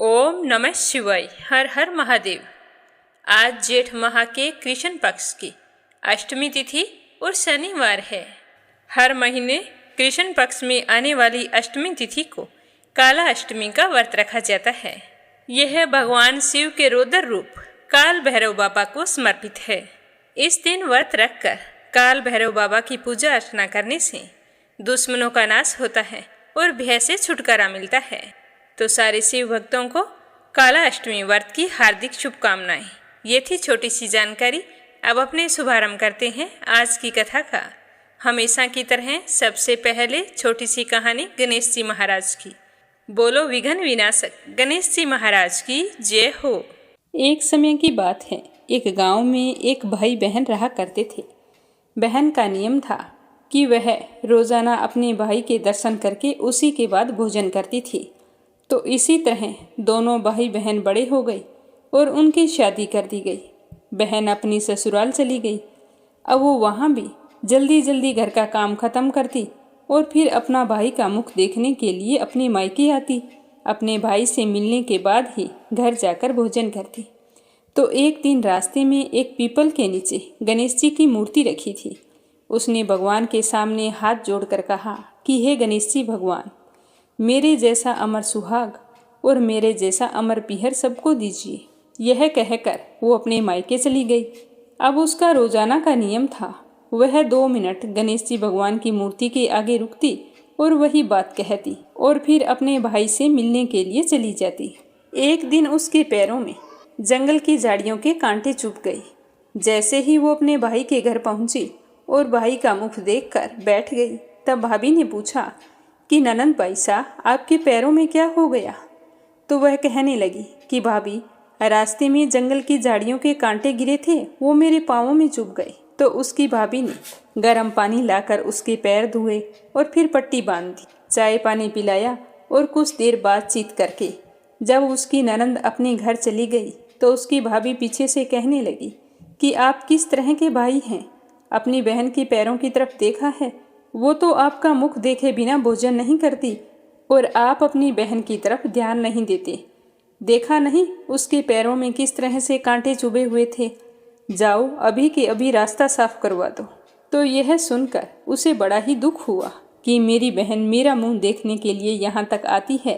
ओम नमः शिवाय। हर हर महादेव। आज जेठ माह के कृष्ण पक्ष की अष्टमी तिथि और शनिवार है। हर महीने कृष्ण पक्ष में आने वाली अष्टमी तिथि को काला अष्टमी का व्रत रखा जाता है। यह भगवान शिव के रौद्र रूप काल भैरव बाबा को समर्पित है। इस दिन व्रत रखकर काल भैरव बाबा की पूजा अर्चना करने से दुश्मनों का नाश होता है और भय से छुटकारा मिलता है। तो सारे शिव भक्तों को काला अष्टमी व्रत की हार्दिक शुभकामनाएं। ये थी छोटी सी जानकारी। अब अपने शुभारंभ करते हैं आज की कथा का। हमेशा की तरह सबसे पहले छोटी सी कहानी गणेश जी महाराज की। बोलो विघ्न विनाशक गणेश जी महाराज की जय हो। एक समय की बात है। एक गांव में एक भाई बहन रहा करते थे। बहन का नियम था कि वह रोजाना अपने भाई के दर्शन करके उसी के बाद भोजन करती थी। तो इसी तरह दोनों भाई बहन बड़े हो गए और उनकी शादी कर दी गई। बहन अपनी ससुराल चली गई। अब वो वहाँ भी जल्दी जल्दी घर का काम खत्म करती और फिर अपना भाई का मुख देखने के लिए अपने मायके आती। अपने भाई से मिलने के बाद ही घर जाकर भोजन करती। तो एक दिन रास्ते में एक पीपल के नीचे गणेश जी की मूर्ति रखी थी। उसने भगवान के सामने हाथ जोड़कर कहा कि हे गणेश जी भगवान, मेरे जैसा अमर सुहाग और मेरे जैसा अमर पीहर सबको दीजिए। यह कहकर वो अपने मायके चली गई। अब उसका रोजाना का नियम था, वह 2 मिनट गणेश जी भगवान की मूर्ति के आगे रुकती और वही बात कहती और फिर अपने भाई से मिलने के लिए चली जाती। एक दिन उसके पैरों में जंगल की झाड़ियों के कांटे चुभ गए। जैसे ही वो अपने भाई के घर पहुंची और भाई का मुख देखकर बैठ गई, तब भाभी ने पूछा कि ननंद पैसा आपके पैरों में क्या हो गया। तो वह कहने लगी कि भाभी, रास्ते में जंगल की झाड़ियों के कांटे गिरे थे, वो मेरे पाँवों में चुभ गए। तो उसकी भाभी ने गर्म पानी लाकर उसके पैर धोए और फिर पट्टी बांध दी, चाय पानी पिलाया और कुछ देर बातचीत करके जब उसकी ननंद अपने घर चली गई तो उसकी भाभी पीछे से कहने लगी कि आप किस तरह के भाई हैं। अपनी बहन के पैरों की तरफ देखा है, वो तो आपका मुख देखे बिना भोजन नहीं करती और आप अपनी बहन की तरफ ध्यान नहीं देते। देखा नहीं उसके पैरों में किस तरह से कांटे चुभे हुए थे। जाओ अभी के अभी रास्ता साफ करवा दो। तो यह सुनकर उसे बड़ा ही दुख हुआ कि मेरी बहन मेरा मुंह देखने के लिए यहाँ तक आती है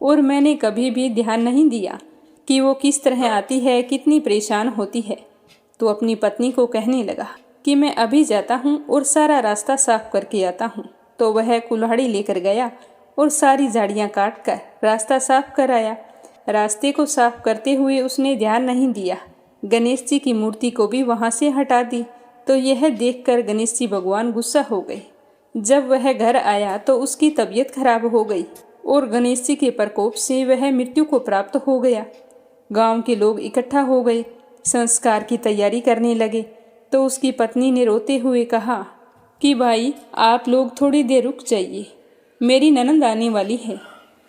और मैंने कभी भी ध्यान नहीं दिया कि वो किस तरह आती है, कितनी परेशान होती है। तो अपनी पत्नी को कहने लगा कि मैं अभी जाता हूँ और सारा रास्ता साफ करके आता हूँ। तो वह कुल्हाड़ी लेकर गया और सारी झाड़ियाँ काट कर रास्ता साफ कराया। रास्ते को साफ करते हुए उसने ध्यान नहीं दिया, गणेश जी की मूर्ति को भी वहाँ से हटा दी। तो यह देखकर गणेश जी भगवान गुस्सा हो गए। जब वह घर आया तो उसकी तबीयत खराब हो गई और गणेश जी के प्रकोप से वह मृत्यु को प्राप्त हो गया। गांव के लोग इकट्ठा हो गए, संस्कार की तैयारी करने लगे। तो उसकी पत्नी ने रोते हुए कहा कि भाई आप लोग थोड़ी देर रुक जाइए, मेरी ननंद आने वाली है,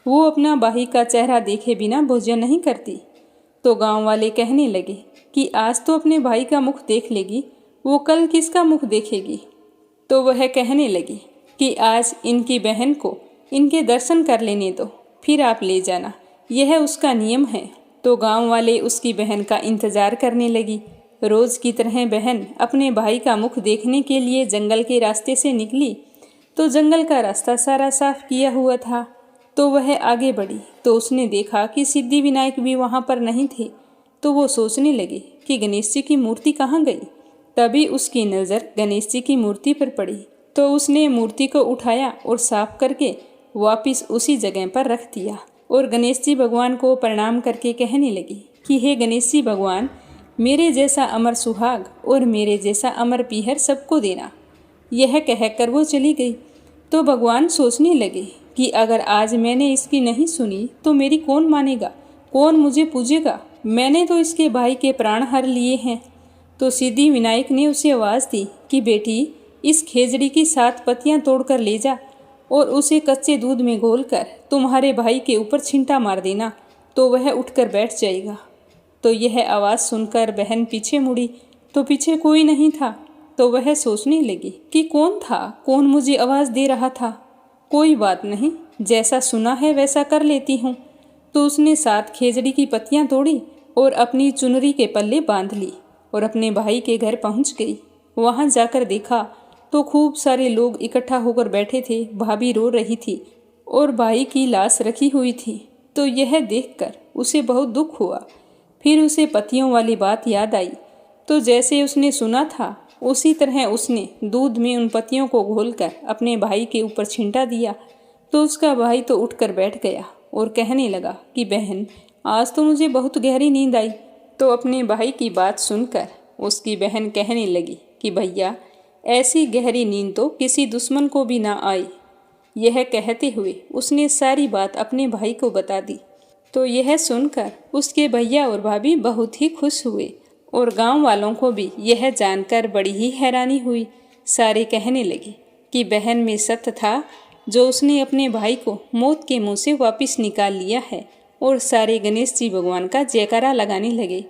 वो अपना भाई का चेहरा देखे बिना भोजन नहीं करती। तो गांव वाले कहने लगे कि आज तो अपने भाई का मुख देख लेगी, वो कल किसका मुख देखेगी। तो वह कहने लगी कि आज इनकी बहन को इनके दर्शन कर लेने दो, फिर आप ले जाना, यह उसका नियम है। तो गांव वाले उसकी बहन का इंतजार करने लगी। रोज की तरह बहन अपने भाई का मुख देखने के लिए जंगल के रास्ते से निकली। तो जंगल का रास्ता सारा साफ किया हुआ था। तो वह आगे बढ़ी तो उसने देखा कि सिद्धि विनायक भी वहाँ पर नहीं थे। तो वो सोचने लगी कि गणेश जी की मूर्ति कहाँ गई। तभी उसकी नज़र गणेश जी की मूर्ति पर पड़ी। तो उसने मूर्ति को उठाया और साफ करके वापिस उसी जगह पर रख दिया और गणेश जी भगवान को प्रणाम करके कहने लगी कि हे गणेश जी भगवान, मेरे जैसा अमर सुहाग और मेरे जैसा अमर पीहर सबको देना। यह कहकर वो चली गई। तो भगवान सोचने लगे कि अगर आज मैंने इसकी नहीं सुनी तो मेरी कौन मानेगा, कौन मुझे पूजेगा। मैंने तो इसके भाई के प्राण हर लिए हैं। तो सिद्धि विनायक ने उसे आवाज़ दी कि बेटी, इस खेजड़ी की 7 पत्तियां तोड़कर ले जा और उसे कच्चे दूध में घोलकर तुम्हारे भाई के ऊपर छींटा मार देना, तो वह उठकर बैठ जाएगा। तो यह आवाज़ सुनकर बहन पीछे मुड़ी तो पीछे कोई नहीं था। तो वह सोचने लगी कि कौन था, कौन मुझे आवाज़ दे रहा था। कोई बात नहीं, जैसा सुना है वैसा कर लेती हूँ। तो उसने 7 खेजड़ी की पत्तियां तोड़ी और अपनी चुनरी के पल्ले बांध ली और अपने भाई के घर पहुंच गई। वहां जाकर देखा तो खूब सारे लोग इकट्ठा होकर बैठे थे। भाभी रो रही थी और भाई की लाश रखी हुई थी। तो यह देखकर उसे बहुत दुख हुआ। फिर उसे पत्तियों वाली बात याद आई, तो जैसे उसने सुना था उसी तरह उसने दूध में उन पत्तियों को घोलकर अपने भाई के ऊपर छिंटा दिया। तो उसका भाई तो उठकर बैठ गया और कहने लगा कि बहन, आज तो मुझे बहुत गहरी नींद आई। तो अपने भाई की बात सुनकर उसकी बहन कहने लगी कि भैया, ऐसी गहरी नींद तो किसी दुश्मन को भी ना आई। यह कहते हुए उसने सारी बात अपने भाई को बता दी। तो यह सुनकर उसके भैया और भाभी बहुत ही खुश हुए और गांव वालों को भी यह जानकर बड़ी ही हैरानी हुई। सारे कहने लगे कि बहन में सत्य था जो उसने अपने भाई को मौत के मुंह से वापस निकाल लिया है। और सारे गणेश जी भगवान का जयकारा लगाने लगे।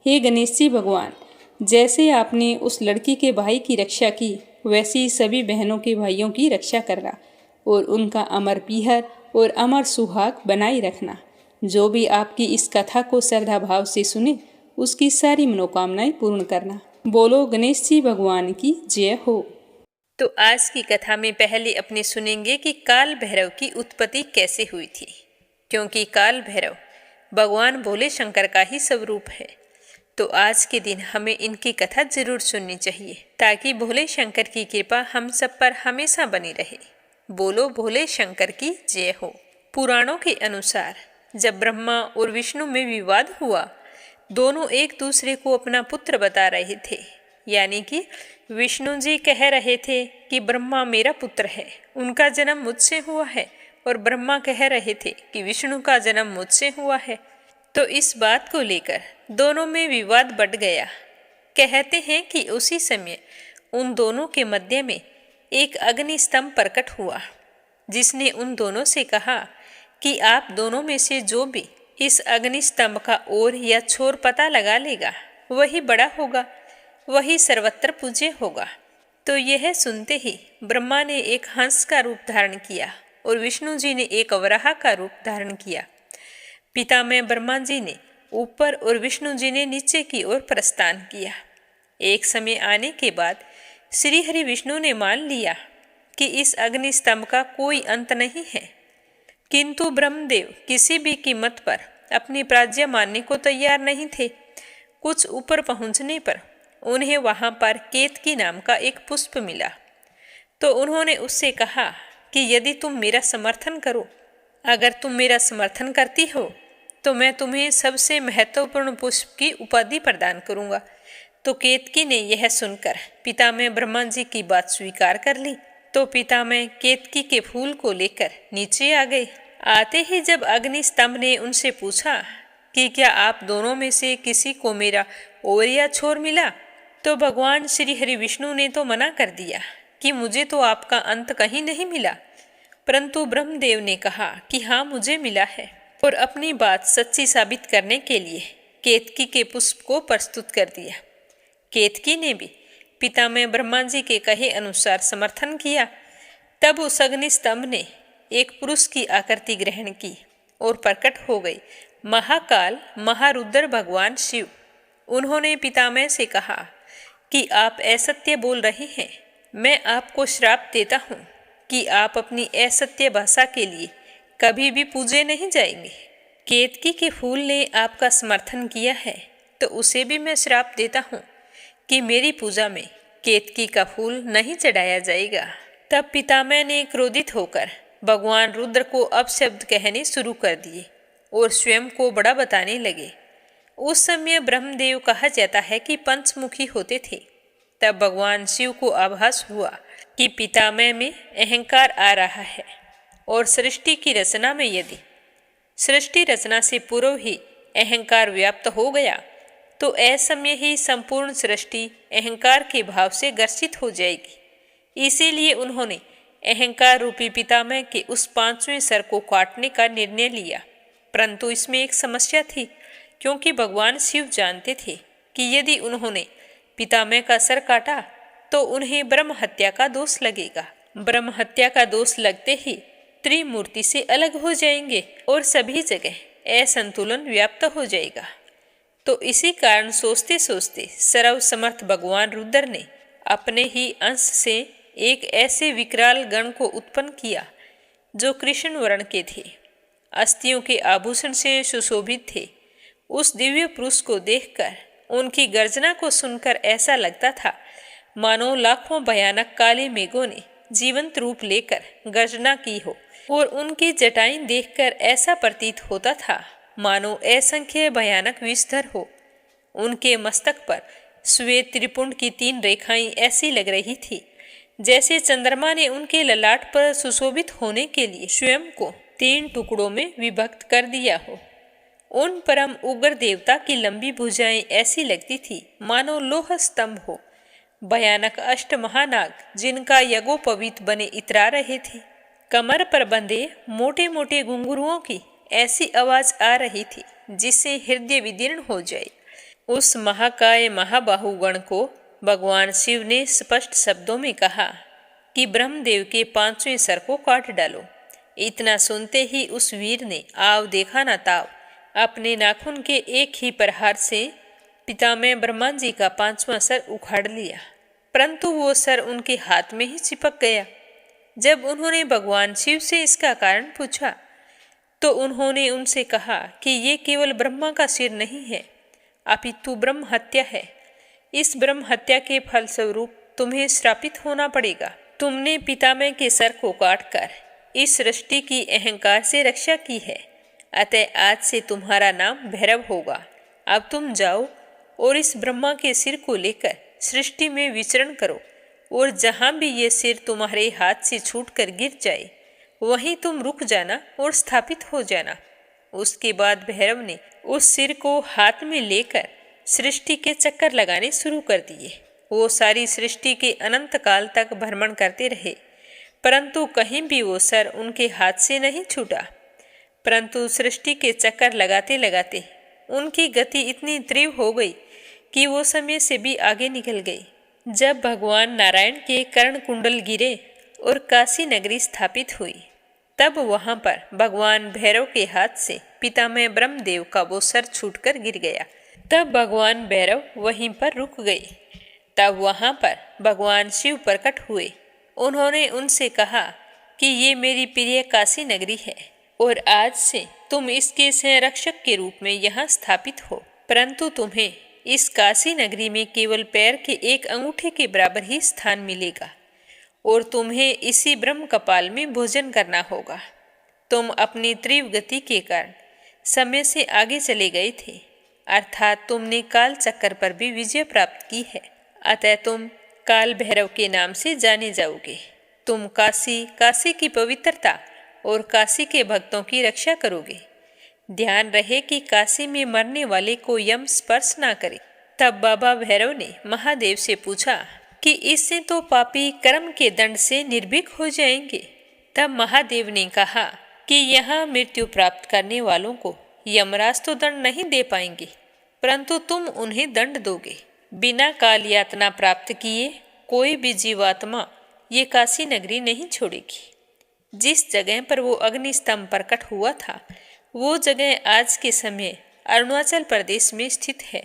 हे गणेश जी भगवान, जैसे आपने उस लड़की के भाई की रक्षा की, वैसे ही सभी बहनों के भाइयों की रक्षा करना और उनका अमर पीहर और अमर सुहाग बनाए रखना। जो भी आपकी इस कथा को श्रद्धा भाव से सुने, उसकी सारी मनोकामनाएं पूर्ण करना। बोलो गणेश जी भगवान की जय हो। तो आज की कथा में पहले अपने सुनेंगे कि काल भैरव की उत्पत्ति कैसे हुई थी, क्योंकि काल भैरव भगवान भोले शंकर का ही स्वरूप है। तो आज के दिन हमें इनकी कथा जरूर सुननी चाहिए, ताकि भोले शंकर की कृपा हम सब पर हमेशा बनी रहे। बोलो भोले शंकर की जय हो। पुराणों के अनुसार जब ब्रह्मा और विष्णु में विवाद हुआ, दोनों एक दूसरे को अपना पुत्र बता रहे थे। यानी कि विष्णु जी कह रहे थे कि ब्रह्मा मेरा पुत्र है, उनका जन्म मुझसे हुआ है, और ब्रह्मा कह रहे थे कि विष्णु का जन्म मुझसे हुआ है। तो इस बात को लेकर दोनों में विवाद बढ़ गया। कहते हैं कि उसी समय उन दोनों के मध्य में एक अग्नि स्तंभ प्रकट हुआ, जिसने उन दोनों से कहा कि आप दोनों में से जो भी इस अग्नि स्तंभ का ओर या छोर पता लगा लेगा, वही बड़ा होगा, वही सर्वत्र पूज्य होगा। तो यह सुनते ही ब्रह्मा ने एक हंस का रूप धारण किया और विष्णु जी ने एक वराह का रूप धारण किया। पितामह ब्रह्मा जी ने ऊपर और विष्णु जी ने नीचे की ओर प्रस्थान किया। एक समय आने के बाद श्री हरि विष्णु ने मान लिया कि इस अग्नि स्तंभ का कोई अंत नहीं है, किंतु ब्रह्मदेव किसी भी कीमत पर अपनी प्राज्ञा मानने को तैयार नहीं थे। कुछ ऊपर पहुंचने पर उन्हें वहां पर केतकी नाम का एक पुष्प मिला। तो उन्होंने उससे कहा कि यदि तुम मेरा समर्थन करो, अगर तुम मेरा समर्थन करती हो, तो मैं तुम्हें सबसे महत्वपूर्ण पुष्प की उपाधि प्रदान करूंगा। तो केतकी ने यह सुनकर पितामह ब्रह्मा जी की बात स्वीकार कर ली। तो पितामह केतकी के फूल को लेकर नीचे आ गए। आते ही जब अग्नि स्तंभ ने उनसे पूछा कि क्या आप दोनों में से किसी को मेरा ओर या छोर मिला, तो भगवान श्री हरि विष्णु ने तो मना कर दिया कि मुझे तो आपका अंत कहीं नहीं मिला। परंतु ब्रह्मदेव ने कहा कि हाँ, मुझे मिला है, और अपनी बात सच्ची साबित करने के लिए केतकी के पुष्प को प्रस्तुत कर दिया। केतकी ने भी पितामह ब्रह्मा जी के कहे अनुसार समर्थन किया। तब उस अग्नि स्तंभ ने एक पुरुष की आकृति ग्रहण की और प्रकट हो गई महाकाल महारुद्र भगवान शिव। उन्होंने पितामह से कहा कि आप असत्य बोल रहे हैं, मैं आपको श्राप देता हूँ कि आप अपनी असत्य भाषा के लिए कभी भी पूजे नहीं जाएंगे। केतकी के फूल ने आपका समर्थन किया है, तो उसे भी मैं श्राप देता हूँ कि मेरी पूजा में केतकी का फूल नहीं चढ़ाया जाएगा। तब पितामह ने क्रोधित होकर भगवान रुद्र को अपशब्द कहने शुरू कर दिए और स्वयं को बड़ा बताने लगे। उस समय ब्रह्मदेव कहा जाता है कि पंचमुखी होते थे। तब भगवान शिव को आभास हुआ कि पितामह में अहंकार आ रहा है और सृष्टि की रचना में यदि सृष्टि रचना से पूर्व ही अहंकार व्याप्त हो गया, तो असमय ही संपूर्ण सृष्टि अहंकार के भाव से ग्रसित हो जाएगी। इसीलिए उन्होंने अहंकार रूपी पितामह के उस 5वें सर को काटने का निर्णय लिया। परंतु इसमें एक समस्या थी, क्योंकि भगवान शिव जानते थे कि यदि उन्होंने पितामह का सर काटा तो उन्हें ब्रह्म हत्या का दोष लगेगा। ब्रह्म हत्या का दोष लगते ही त्रिमूर्ति से अलग हो जाएंगे और सभी जगह असंतुलन व्याप्त हो जाएगा। तो इसी कारण सोचते सोचते सर्वसमर्थ भगवान रुद्र ने अपने ही अंश से एक ऐसे विकराल गण को उत्पन्न किया जो कृष्ण वर्ण के थे, अस्थियों के आभूषण से सुशोभित थे। उस दिव्य पुरुष को देखकर, उनकी गर्जना को सुनकर ऐसा लगता था मानो लाखों भयानक काले मेघों ने जीवंत रूप लेकर गर्जना की हो, और उनकी जटाएं देखकर ऐसा प्रतीत होता था मानो असंख्य भयानक विषधर हो। उनके मस्तक पर श्वेत त्रिपुंड की 3 रेखाएं ऐसी लग रही थी जैसे चंद्रमा ने उनके ललाट पर सुशोभित होने के लिए स्वयं को 3 टुकड़ों में विभक्त कर दिया हो। उन परम उग्र देवता की लंबी भुजाएं ऐसी लगती थी मानो लोह स्तंभ हो। भयानक अष्ट महानाग जिनका यज्ञोपवीत बने इतरा रहे थे, कमर पर बंधे मोटे मोटे घुंघरुओं की ऐसी आवाज आ रही थी जिससे हृदय विदीर्ण हो जाए। उस महाकाय महाबाहु गण को भगवान शिव ने स्पष्ट शब्दों में कहा कि ब्रह्मदेव के 5वें सर को काट डालो। इतना सुनते ही उस वीर ने आव देखा ना ताव अपने नाखून के एक ही प्रहार से पितामह ब्रह्मा जी का 5वां सर उखाड़ लिया, परंतु वो सर उनके हाथ में ही चिपक गया। जब उन्होंने भगवान शिव से इसका कारण पूछा तो उन्होंने उनसे कहा कि ये केवल ब्रह्मा का सिर नहीं है, अपितु ब्रह्म हत्या है। इस ब्रह्म हत्या के फलस्वरूप तुम्हें श्रापित होना पड़ेगा। तुमने पितामह के सर को काटकर इस सृष्टि की अहंकार से रक्षा की है, अतः आज से तुम्हारा नाम भैरव होगा। अब तुम जाओ और इस ब्रह्मा के सिर को लेकर सृष्टि में विचरण करो, और जहाँ भी ये सिर तुम्हारे हाथ से छूटकर गिर जाए वहीं तुम रुक जाना और स्थापित हो जाना। उसके बाद भैरव ने उस सिर को हाथ में लेकर सृष्टि के चक्कर लगाने शुरू कर दिए। वो सारी सृष्टि के अनंत काल तक भ्रमण करते रहे, परंतु कहीं भी वो सर उनके हाथ से नहीं छूटा। परंतु सृष्टि के चक्कर लगाते लगाते उनकी गति इतनी तीव्र हो गई कि वो समय से भी आगे निकल गई। जब भगवान नारायण के कर्ण कुंडल गिरे और काशी नगरी स्थापित हुई, तब वहां पर भगवान भैरव के हाथ से पितामह ब्रह्मदेव का वो सर छूटकर गिर गया। तब भगवान भैरव वहीं पर रुक गए। तब वहां पर भगवान शिव प्रकट हुए। उन्होंने उनसे कहा कि ये मेरी प्रिय काशी नगरी है और आज से तुम इसके संरक्षक के रूप में यहाँ स्थापित हो, परंतु तुम्हें इस काशी नगरी में केवल पैर के एक अंगूठे के बराबर ही स्थान मिलेगा और तुम्हें इसी ब्रह्म कपाल में भोजन करना होगा। तुम अपनी तीव्र गति के कारण समय से आगे चले गए थे, अर्थात तुमने काल चक्कर पर भी विजय प्राप्त की है, अतः तुम काल भैरव के नाम से जाने जाओगे। तुम काशी की पवित्रता और काशी के भक्तों की रक्षा करोगे। ध्यान रहे कि काशी में मरने वाले को यम स्पर्श ना करे। तब बाबा भैरव ने महादेव से पूछा कि इससे तो पापी कर्म के दंड से निर्भीक हो जाएंगे। तब महादेव ने कहा कि यहाँ मृत्यु प्राप्त करने वालों को यमराज तो दंड नहीं दे पाएंगे, परंतु तुम उन्हें दंड दोगे। बिना काल यातना प्राप्त किए कोई भी जीवात्मा ये काशी नगरी नहीं छोड़ेगी। जिस जगह पर वो अग्नि स्तंभ प्रकट हुआ था, वो जगह आज के समय अरुणाचल प्रदेश में स्थित है,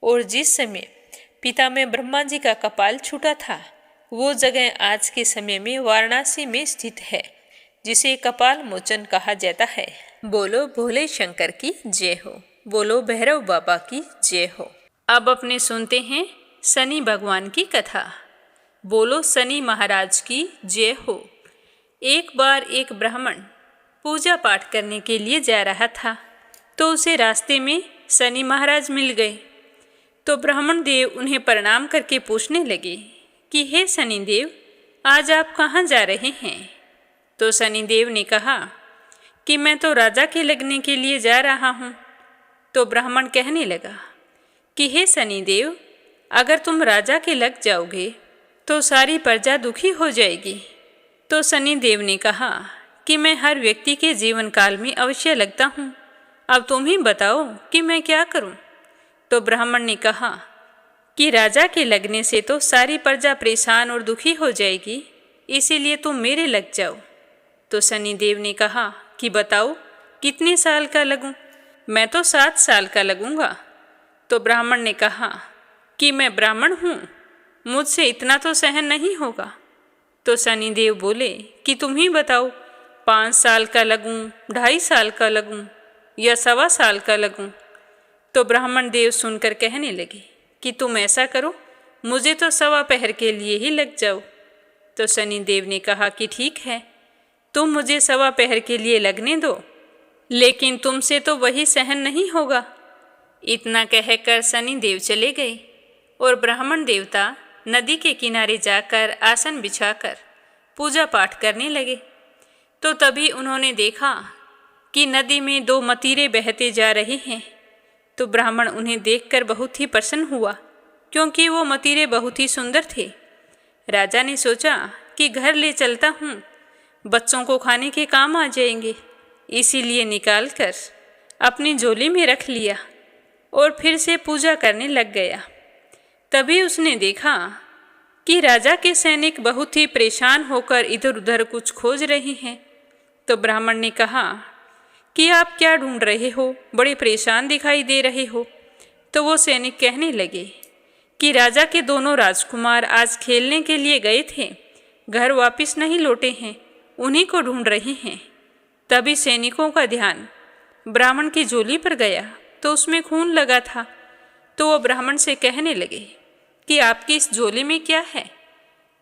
और जिस समय पितामह ब्रह्मा जी का कपाल छूटा था, वो जगह आज के समय में वाराणसी में स्थित है, जिसे कपाल मोचन कहा जाता है। बोलो भोले शंकर की जय हो, बोलो भैरव बाबा की जय हो। अब अपने सुनते हैं शनि भगवान की कथा। बोलो शनि महाराज की जय हो। एक बार एक ब्राह्मण पूजा पाठ करने के लिए जा रहा था, तो उसे रास्ते में शनि महाराज मिल गए। तो ब्राह्मण देव उन्हें प्रणाम करके पूछने लगे कि हे शनि देव, आज आप कहाँ जा रहे हैं? तो शनि देव ने कहा कि मैं तो राजा के लगने के लिए जा रहा हूँ। तो ब्राह्मण कहने लगा कि हे शनि देव, अगर तुम राजा के लग जाओगे तो सारी प्रजा दुखी हो जाएगी। तो शनि देव ने कहा कि मैं हर व्यक्ति के जीवन काल में अवश्य लगता हूँ, अब तुम ही बताओ कि मैं क्या करूँ। तो ब्राह्मण ने कहा कि राजा के लगने से तो सारी प्रजा परेशान और दुखी हो जाएगी, इसीलिए तुम मेरे लग जाओ। तो शनि देव ने कहा कि बताओ कितने साल का लगूं। मैं तो 7 साल का लगूंगा। तो ब्राह्मण ने कहा कि मैं ब्राह्मण हूँ, मुझसे इतना तो सहन नहीं होगा। तो शनिदेव बोले कि तुम ही बताओ, 5 साल का लगूं, 2.5 साल का लगूं या 1.25 साल का लगूं। तो ब्राह्मण देव सुनकर कहने लगे कि तुम ऐसा करो, मुझे तो 1.25 पहर के लिए ही लग जाओ। तो शनिदेव ने कहा कि ठीक है, तुम मुझे 1.25 पहर के लिए लगने दो, लेकिन तुमसे तो वही सहन नहीं होगा। इतना कहकर शनिदेव चले गए और ब्राह्मण देवता नदी के किनारे जाकर आसन बिछाकर पूजा पाठ करने लगे। तो तभी उन्होंने देखा कि नदी में 2 मतीरे बहते जा रहे हैं। तो ब्राह्मण उन्हें देखकर बहुत ही प्रसन्न हुआ, क्योंकि वो मतीरे बहुत ही सुंदर थे। राजा ने सोचा कि घर ले चलता हूँ, बच्चों को खाने के काम आ जाएंगे, इसीलिए निकाल कर अपनी झोली में रख लिया और फिर से पूजा करने लग गया। तभी उसने देखा कि राजा के सैनिक बहुत ही परेशान होकर इधर उधर कुछ खोज रहे हैं। तो ब्राह्मण ने कहा कि आप क्या ढूंढ रहे हो, बड़े परेशान दिखाई दे रहे हो। तो वो सैनिक कहने लगे कि राजा के दोनों राजकुमार आज खेलने के लिए गए थे, घर वापस नहीं लौटे हैं, उन्हीं को ढूंढ रहे हैं। तभी सैनिकों का ध्यान ब्राह्मण की झोली पर गया तो उसमें खून लगा था। तो वो ब्राह्मण से कहने लगे कि आपकी इस झोली में क्या है।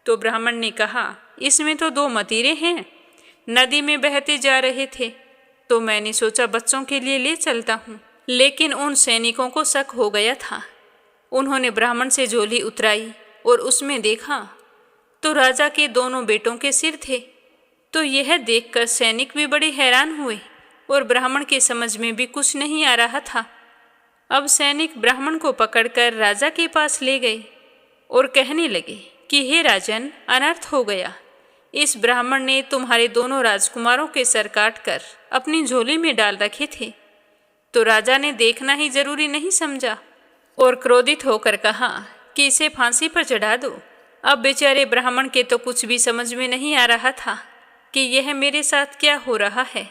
तो ब्राह्मण ने कहा, इसमें तो 2 मतीरे हैं, नदी में बहते जा रहे थे, तो मैंने सोचा बच्चों के लिए ले चलता हूँ। लेकिन उन सैनिकों को शक हो गया था। उन्होंने ब्राह्मण से झोली उतराई और उसमें देखा तो राजा के दोनों बेटों के सिर थे। तो यह देखकर सैनिक भी बड़े हैरान हुए और ब्राह्मण के समझ में भी कुछ नहीं आ रहा था। अब सैनिक ब्राह्मण को पकड़कर राजा के पास ले गए और कहने लगे कि हे राजन, अनर्थ हो गया, इस ब्राह्मण ने तुम्हारे दोनों राजकुमारों के सर काट कर अपनी झोली में डाल रखे थे। तो राजा ने देखना ही जरूरी नहीं समझा और क्रोधित होकर कहा कि इसे फांसी पर चढ़ा दो। अब बेचारे ब्राह्मण के तो कुछ भी समझ में नहीं आ रहा था कि यह मेरे साथ क्या हो रहा है।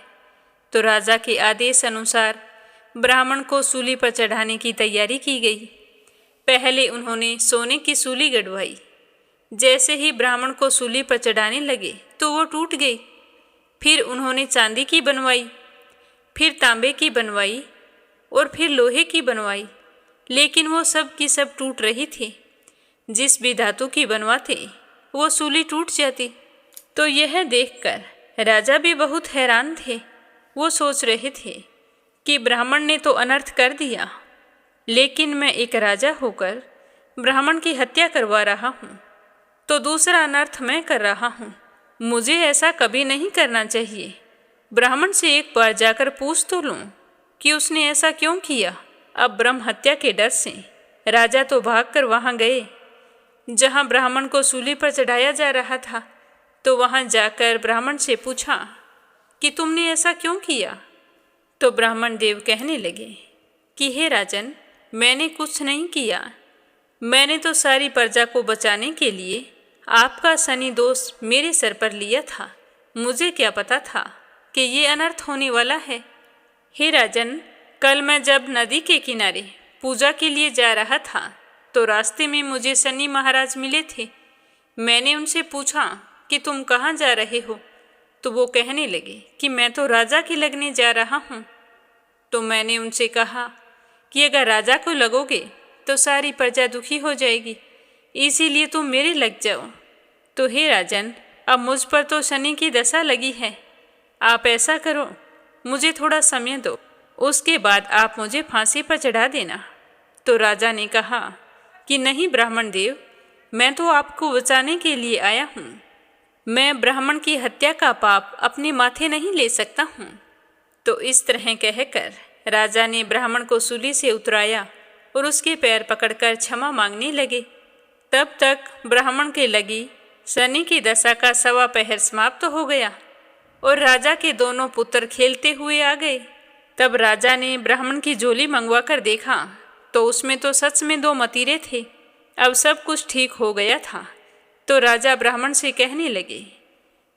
तो राजा के आदेश अनुसार ब्राह्मण को सूली पर चढ़ाने की तैयारी की गई। पहले उन्होंने सोने की सूली गड़वाई। जैसे ही ब्राह्मण को सूली पर चढ़ाने लगे तो वो टूट गई। फिर उन्होंने चांदी की बनवाई, फिर तांबे की बनवाई और फिर लोहे की बनवाई, लेकिन वो सब की सब टूट रही थी। जिस भी धातु की बनवाते वो सूली टूट जाती। तो यह देखकर राजा भी बहुत हैरान थे। वो सोच रहे थे कि ब्राह्मण ने तो अनर्थ कर दिया, लेकिन मैं एक राजा होकर ब्राह्मण की हत्या करवा रहा हूँ, तो दूसरा अनर्थ मैं कर रहा हूँ। मुझे ऐसा कभी नहीं करना चाहिए। ब्राह्मण से एक बार जाकर पूछ तो लूँ कि उसने ऐसा क्यों किया। अब ब्रह्म हत्या के डर से राजा तो भागकर वहाँ गए जहाँ ब्राह्मण को सूली पर चढ़ाया जा रहा था। तो वहाँ जाकर ब्राह्मण से पूछा कि तुमने ऐसा क्यों किया। तो ब्राह्मण देव कहने लगे कि हे राजन, मैंने कुछ नहीं किया। मैंने तो सारी प्रजा को बचाने के लिए आपका शनि दोष मेरे सर पर लिया था। मुझे क्या पता था कि ये अनर्थ होने वाला है। हे राजन, कल मैं जब नदी के किनारे पूजा के लिए जा रहा था तो रास्ते में मुझे शनि महाराज मिले थे। मैंने उनसे पूछा कि तुम कहाँ जा रहे हो। तो वो कहने लगे कि मैं तो राजा के लगने जा रहा हूँ। तो मैंने उनसे कहा कि अगर राजा को लगोगे तो सारी प्रजा दुखी हो जाएगी, इसीलिए तुम मेरे लग जाओ। तो हे राजन, अब मुझ पर तो शनि की दशा लगी है। आप ऐसा करो, मुझे थोड़ा समय दो, उसके बाद आप मुझे फांसी पर चढ़ा देना। तो राजा ने कहा कि नहीं ब्राह्मण देव, मैं तो आपको बचाने के लिए आया हूँ। मैं ब्राह्मण की हत्या का पाप अपने माथे नहीं ले सकता हूँ। तो इस तरह कहकर राजा ने ब्राह्मण को सूली से उतराया और उसके पैर पकड़कर क्षमा मांगने लगे। तब तक ब्राह्मण के लगी शनि की दशा का 1.25 पहर समाप्त हो गया और राजा के दोनों पुत्र खेलते हुए आ गए। तब राजा ने ब्राह्मण की झोली मंगवा कर देखा तो उसमें तो सच में 2 मतीरे थे। अब सब कुछ ठीक हो गया था। तो राजा ब्राह्मण से कहने लगे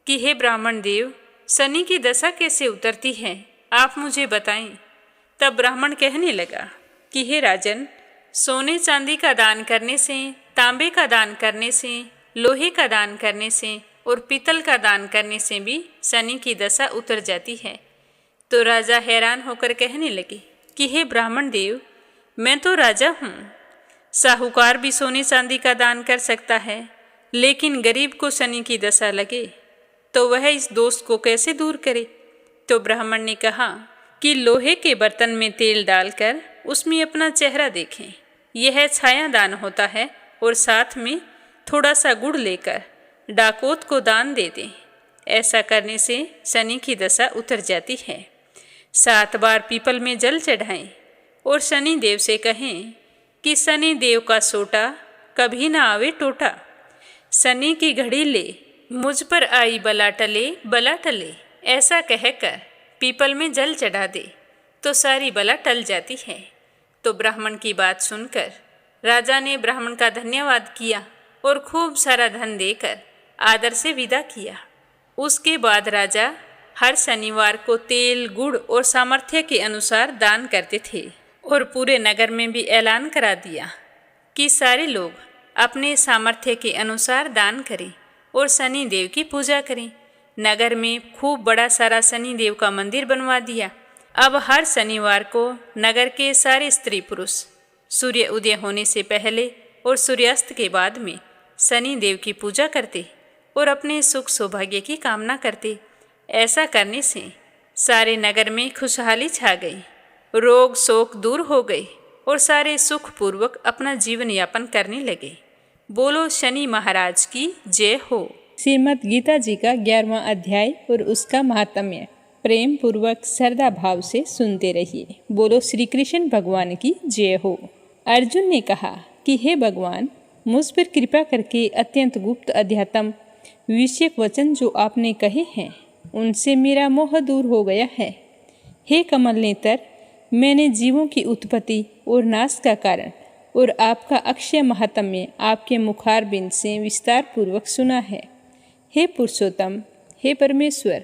कि हे ब्राह्मण देव, शनि की दशा कैसे उतरती है, आप मुझे बताएं। तब ब्राह्मण कहने लगा कि हे राजन, सोने चांदी का दान करने से, तांबे का दान करने से, लोहे का दान करने से और पीतल का दान करने से भी शनि की दशा उतर जाती है। तो राजा हैरान होकर कहने लगे कि हे ब्राह्मण देव, मैं तो राजा हूँ, साहूकार भी सोने चांदी का दान कर सकता है, लेकिन गरीब को शनि की दशा लगे तो वह इस दोष को कैसे दूर करे। तो ब्राह्मण ने कहा कि लोहे के बर्तन में तेल डालकर उसमें अपना चेहरा देखें, यह छाया दान होता है, और साथ में थोड़ा सा गुड़ लेकर डाकोत को दान दे दें। ऐसा करने से शनि की दशा उतर जाती है। 7 बार पीपल में जल चढ़ाएं और शनि देव से कहें कि शनि देव का सोटा कभी ना आवे टोटा। शनि की घड़ी ले, मुझ पर आई बला टले, बला टले। ऐसा कहकर पीपल में जल चढ़ा दे तो सारी बला टल जाती है। तो ब्राह्मण की बात सुनकर राजा ने ब्राह्मण का धन्यवाद किया और खूब सारा धन देकर आदर से विदा किया। उसके बाद राजा हर शनिवार को तेल, गुड़ और सामर्थ्य के अनुसार दान करते थे और पूरे नगर में भी ऐलान करा दिया कि सारे लोग अपने सामर्थ्य के अनुसार दान करें और शनि देव की पूजा करें। नगर में खूब बड़ा सारा शनि देव का मंदिर बनवा दिया। अब हर शनिवार को नगर के सारे स्त्री पुरुष सूर्य उदय होने से पहले और सूर्यास्त के बाद में शनि देव की पूजा करते और अपने सुख सौभाग्य की कामना करते। ऐसा करने से सारे नगर में खुशहाली छा गई, रोग शोक दूर हो गए और सारे सुखपूर्वक अपना जीवन यापन करने लगे। बोलो शनि महाराज की जय हो। श्रीमद् गीता जी का 11वां अध्याय और उसका महात्म्य प्रेम पूर्वक श्रद्धा भाव से सुनते रहिए। बोलो श्री कृष्ण भगवान की जय हो। अर्जुन ने कहा कि हे भगवान, मुझ पर कृपा करके अत्यंत गुप्त अध्यात्म विषयक वचन जो आपने कहे हैं उनसे मेरा मोह दूर हो गया है। हे कमल नेत्र, मैंने जीवों की उत्पत्ति और नाश का कारण और आपका अक्षय महात्म्य आपके मुखारबिंद से विस्तार पूर्वक सुना है। हे पुरुषोत्तम, हे परमेश्वर,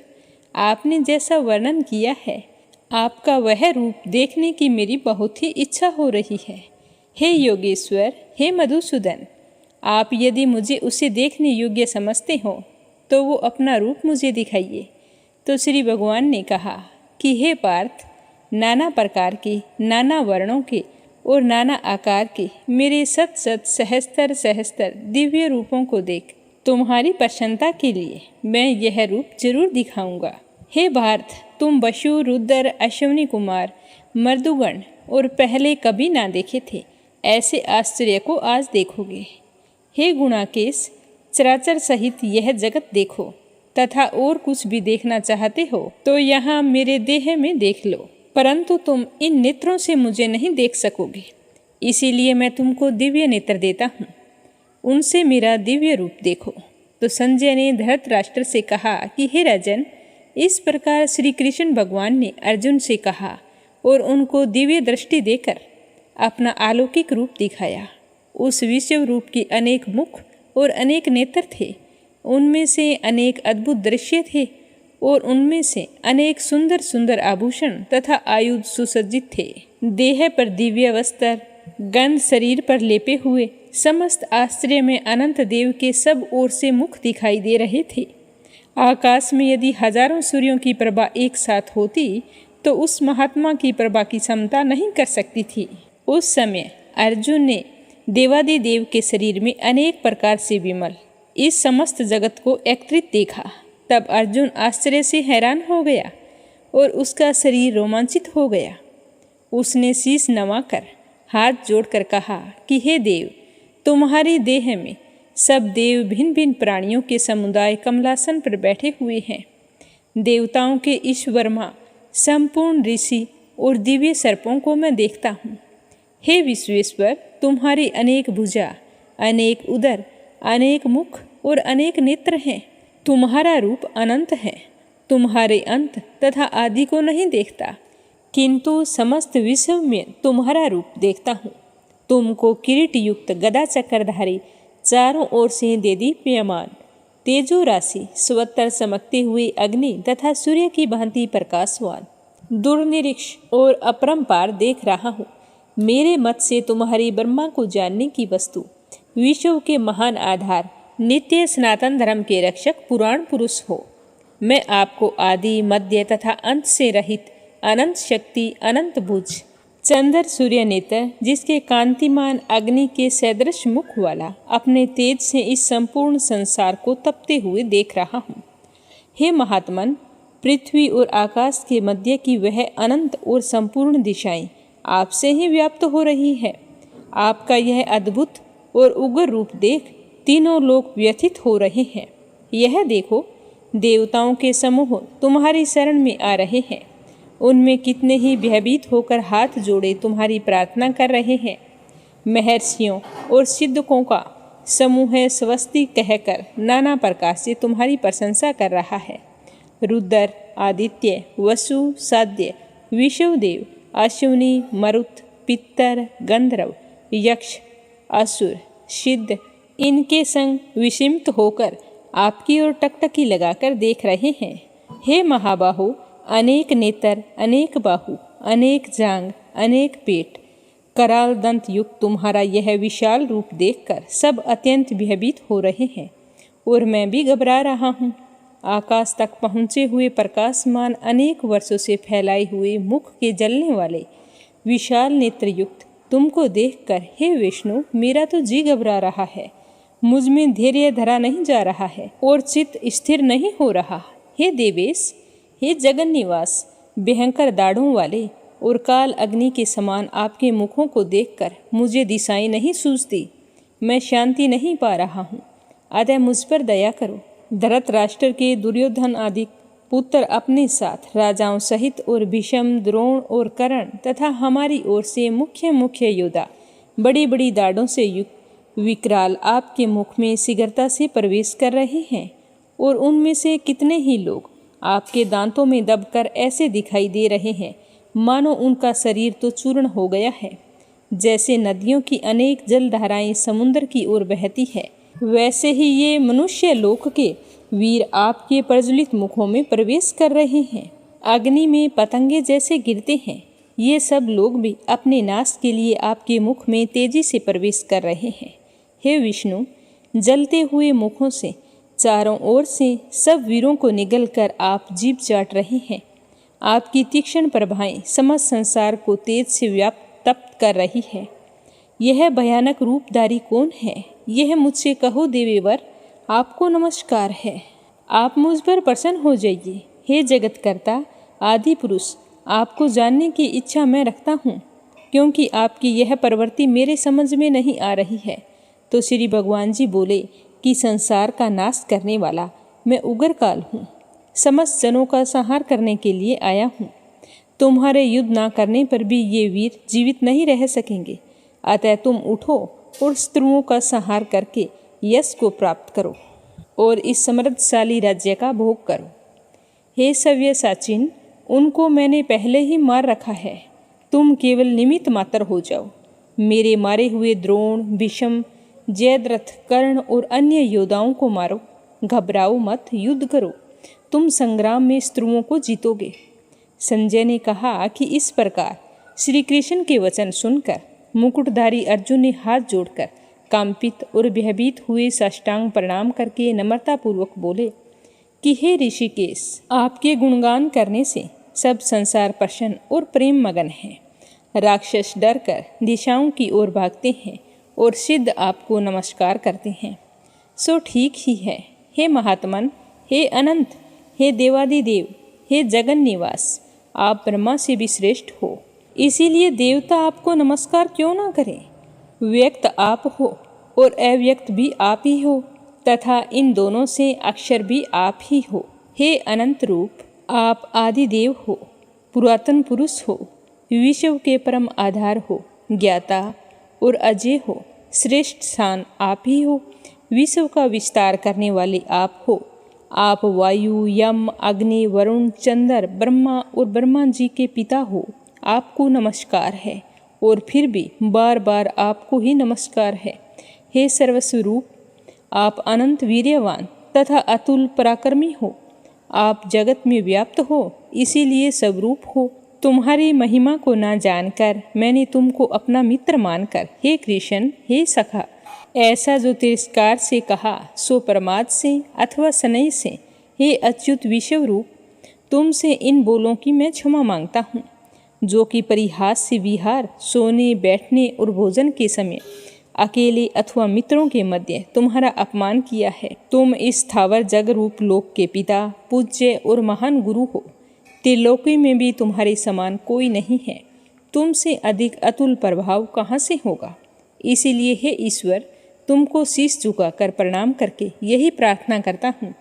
आपने जैसा वर्णन किया है आपका वह रूप देखने की मेरी बहुत ही इच्छा हो रही है। हे योगेश्वर, हे मधुसूदन, आप यदि मुझे उसे देखने योग्य समझते हो तो वो अपना रूप मुझे दिखाइए। तो श्री भगवान ने कहा कि हे पार्थ, नाना प्रकार के, नाना वर्णों के और नाना आकार के मेरे सत सत सहस्त्र सहस्त्र दिव्य रूपों को देख, तुम्हारी प्रसन्नता के लिए मैं यह रूप जरूर दिखाऊंगा। हे भारत, तुम वसु, रुद्र, अश्विनी कुमार, मर्दुगण और पहले कभी ना देखे थे ऐसे आश्चर्य को आज देखोगे। हे गुणाकेश, चराचर सहित यह जगत देखो तथा और कुछ भी देखना चाहते हो तो यहाँ मेरे देह में देख लो, परंतु तुम इन नेत्रों से मुझे नहीं देख सकोगे, इसीलिए मैं तुमको दिव्य नेत्र देता हूँ, उनसे मेरा दिव्य रूप देखो। तो संजय ने धृतराष्ट्र से कहा कि हे राजन, इस प्रकार श्री कृष्ण भगवान ने अर्जुन से कहा और उनको दिव्य दृष्टि देकर अपना अलौकिक रूप दिखाया। उस विश्व रूप के अनेक मुख और अनेक नेत्र थे, उनमें से अनेक अद्भुत दृश्य थे और उनमें से अनेक सुंदर सुंदर आभूषण तथा आयुध सुसज्जित थे। देह पर दिव्य वस्त्र, गंध शरीर पर लेपे हुए, समस्त आश्चर्य में अनंत देव के सब ओर से मुख दिखाई दे रहे थे। आकाश में यदि हजारों सूर्यों की प्रभा एक साथ होती तो उस महात्मा की प्रभा की क्षमता नहीं कर सकती थी। उस समय अर्जुन ने देवादिदेव के शरीर में अनेक प्रकार से विमल इस समस्त जगत को एकत्रित देखा। तब अर्जुन आश्चर्य से हैरान हो गया और उसका शरीर रोमांचित हो गया। उसने शीश नवाकर हाथ जोड़कर कहा कि हे देव, तुम्हारे देह में सब देव भिन्न भिन्न प्राणियों के समुदाय कमलासन पर बैठे हुए हैं। देवताओं के ईश्वरमा, संपूर्ण ऋषि और दिव्य सर्पों को मैं देखता हूँ। हे विश्वेश्वर, तुम्हारी अनेक भुजा, अनेक उदर, अनेक मुख और अनेक नेत्र हैं। तुम्हारा रूप अनंत है, तुम्हारे अंत तथा आदि को नहीं देखता, किंतु समस्त विश्व में तुम्हारा रूप देखता हूँ। तुमको किरीट युक्त गदा चक्रधारी, चारों ओर से देदीप्यमान, तेजो राशि, स्वतर चमकते हुए अग्नि तथा सूर्य की भांति प्रकाशवान, दुर्निरीक्ष और अपरंपार देख रहा हूँ। मेरे मत से तुम्हारी ब्रह्मा को जानने की वस्तु, विश्व के महान आधार, नित्य सनातन धर्म के रक्षक पुराण पुरुष हो। मैं आपको आदि मध्य तथा अंत से रहित अनंत शक्ति, अनंत भुज, चंद्र सूर्य नेत्र, जिसके कांतिमान अग्नि के सदृश मुख वाला, अपने तेज से इस संपूर्ण संसार को तपते हुए देख रहा हूँ। हे महात्मन, पृथ्वी और आकाश के मध्य की वह अनंत और संपूर्ण दिशाएं आपसे ही व्याप्त हो रही है। आपका यह अद्भुत और उग्र रूप देख तीनों लोग व्यथित हो रहे हैं। यह देखो, देवताओं के समूह तुम्हारी शरण में आ रहे हैं। उनमें कितने ही भयभीत होकर हाथ जोड़े तुम्हारी प्रार्थना कर रहे हैं। महर्षियों और सिद्धकों का समूह स्वस्ति कहकर नाना प्रकार से तुम्हारी प्रशंसा कर रहा है। रुद्र, आदित्य, वसु, साध्य, विश्वदेव, अश्विनी, मरुत, पितर, गंधर्व, यक्ष, असुर, सिद्ध इनके संग विषिमत होकर आपकी ओर टकटकी लगाकर देख रहे हैं। हे महाबाहु, अनेक नेत्र, अनेक बाहु, अनेक जांग, अनेक पेट, कराल दंत युक्त तुम्हारा यह विशाल रूप देखकर सब अत्यंत भयभीत हो रहे हैं और मैं भी घबरा रहा हूँ। आकाश तक पहुँचे हुए प्रकाशमान अनेक वर्षों से फैलाए हुए मुख के जलने वाले विशाल नेत्र युक्त तुमको देखकर हे विष्णु, मेरा तो जी घबरा रहा है। मुझ में धैर्य धरा नहीं जा रहा है और चित्त स्थिर नहीं हो रहा। हे देवेश, हे जगन निवास, भयंकर दाढ़ों वाले और काल अग्नि के समान आपके मुखों को देखकर मुझे दिशाएं नहीं सूझती। मैं शांति नहीं पा रहा हूँ, अतः मुझ पर दया करो। धृतराष्ट्र के दुर्योधन आदि पुत्र अपने साथ राजाओं सहित और भीष्म, द्रोण और कर्ण तथा हमारी ओर से मुख्य मुख्य योद्धा बड़ी बड़ी दाढ़ों से युक्त विकराल आपके मुख में शीघ्रता से प्रवेश कर रहे हैं और उनमें से कितने ही लोग आपके दांतों में दबकर ऐसे दिखाई दे रहे हैं मानो उनका शरीर तो चूर्ण हो गया है। जैसे नदियों की अनेक जलधाराएं समुद्र की ओर बहती है, वैसे ही ये मनुष्य लोक के वीर आपके प्रज्वलित मुखों में प्रवेश कर रहे हैं। अग्नि में पतंगे जैसे गिरते हैं, ये सब लोग भी अपने नाश के लिए आपके मुख में तेजी से प्रवेश कर रहे हैं। हे विष्णु, जलते हुए मुखों से चारों ओर से सब वीरों को निगल कर आप जीभ चाट रहे हैं। आपकी तीक्ष्ण प्रभाएं समस्त संसार को तेज से व्याप्त तप्त कर रही है। यह भयानक रूपधारी कौन है? यह मुझसे कहो देवेवर, आपको नमस्कार है। आप मुझ पर प्रसन्न हो जाइए। हे जगतकर्ता, आदि पुरुष, आपको जानने की इच्छा मैं रखता हूँ, क्योंकि आपकी यह प्रवृत्ति मेरे समझ में नहीं आ रही है। तो श्री भगवान जी बोले कि संसार का नाश करने वाला मैं उग्रकाल हूँ, समस्त जनों का संहार करने के लिए आया हूँ। तुम्हारे युद्ध ना करने पर भी ये वीर जीवित नहीं रह सकेंगे, अतः तुम उठो और शत्रुओं का संहार करके यश को प्राप्त करो और इस समृद्धशाली राज्य का भोग करो। हे सव्यसाचिन, उनको मैंने पहले ही मार रखा है, तुम केवल निमित्त मात्र हो जाओ। मेरे मारे हुए द्रोण, भीष्म, जयद्रथ, कर्ण और अन्य योद्धाओं को मारो। घबराओ मत, युद्ध करो, तुम संग्राम में शत्रुओं को जीतोगे। संजय ने कहा कि इस प्रकार श्री कृष्ण के वचन सुनकर मुकुटधारी अर्जुन ने हाथ जोड़कर कांपित और भयभीत हुए साष्टांग प्रणाम करके नम्रतापूर्वक बोले कि हे ऋषिकेश, आपके गुणगान करने से सब संसार प्रसन्न और प्रेम मगन है। राक्षस डरकर दिशाओं की ओर भागते हैं और सिद्ध आपको नमस्कार करते हैं। सो ठीक ही है। हे महात्मन, हे अनंत, हे देवादिदेव, हे जगन निवास, आप ब्रह्मा से भी श्रेष्ठ हो, इसीलिए देवता आपको नमस्कार क्यों ना करें। व्यक्त आप हो और अव्यक्त भी आप ही हो तथा इन दोनों से अक्षर भी आप ही हो। हे अनंत रूप, आप आदिदेव हो, पुरातन पुरुष हो, विश्व के परम आधार हो, ज्ञाता और अजय हो, श्रेष्ठ स्थान आप ही हो, विश्व का विस्तार करने वाले आप हो। आप वायु, यम, अग्नि, वरुण, चंद्र, ब्रह्मा और ब्रह्मा जी के पिता हो। आपको नमस्कार है और फिर भी बार बार आपको ही नमस्कार है। हे सर्वस्वरूप, आप अनंत वीर्यवान तथा अतुल पराक्रमी हो। आप जगत में व्याप्त हो, इसीलिए स्वरूप हो तुम्हारी महिमा को ना जानकर मैंने तुमको अपना मित्र मानकर हे कृष्ण, हे सखा, ऐसा जो तिरस्कार से कहा सो प्रमाद से अथवा स्नेह से, हे अच्युत विषव रूप, तुमसे इन बोलों की मैं क्षमा मांगता हूँ। जो कि परिहास से विहार, सोने बैठने और भोजन के समय अकेले अथवा मित्रों के मध्य तुम्हारा अपमान किया है। तुम इस स्थावर जग रूप लोक के पिता, पूज्य और महान गुरु हो। त्रिलोकी में भी तुम्हारे समान कोई नहीं है। तुमसे अधिक अतुल प्रभाव कहाँ से होगा। इसीलिए हे ईश्वर, तुमको शीश झुकाकर प्रणाम करके यही प्रार्थना करता हूँ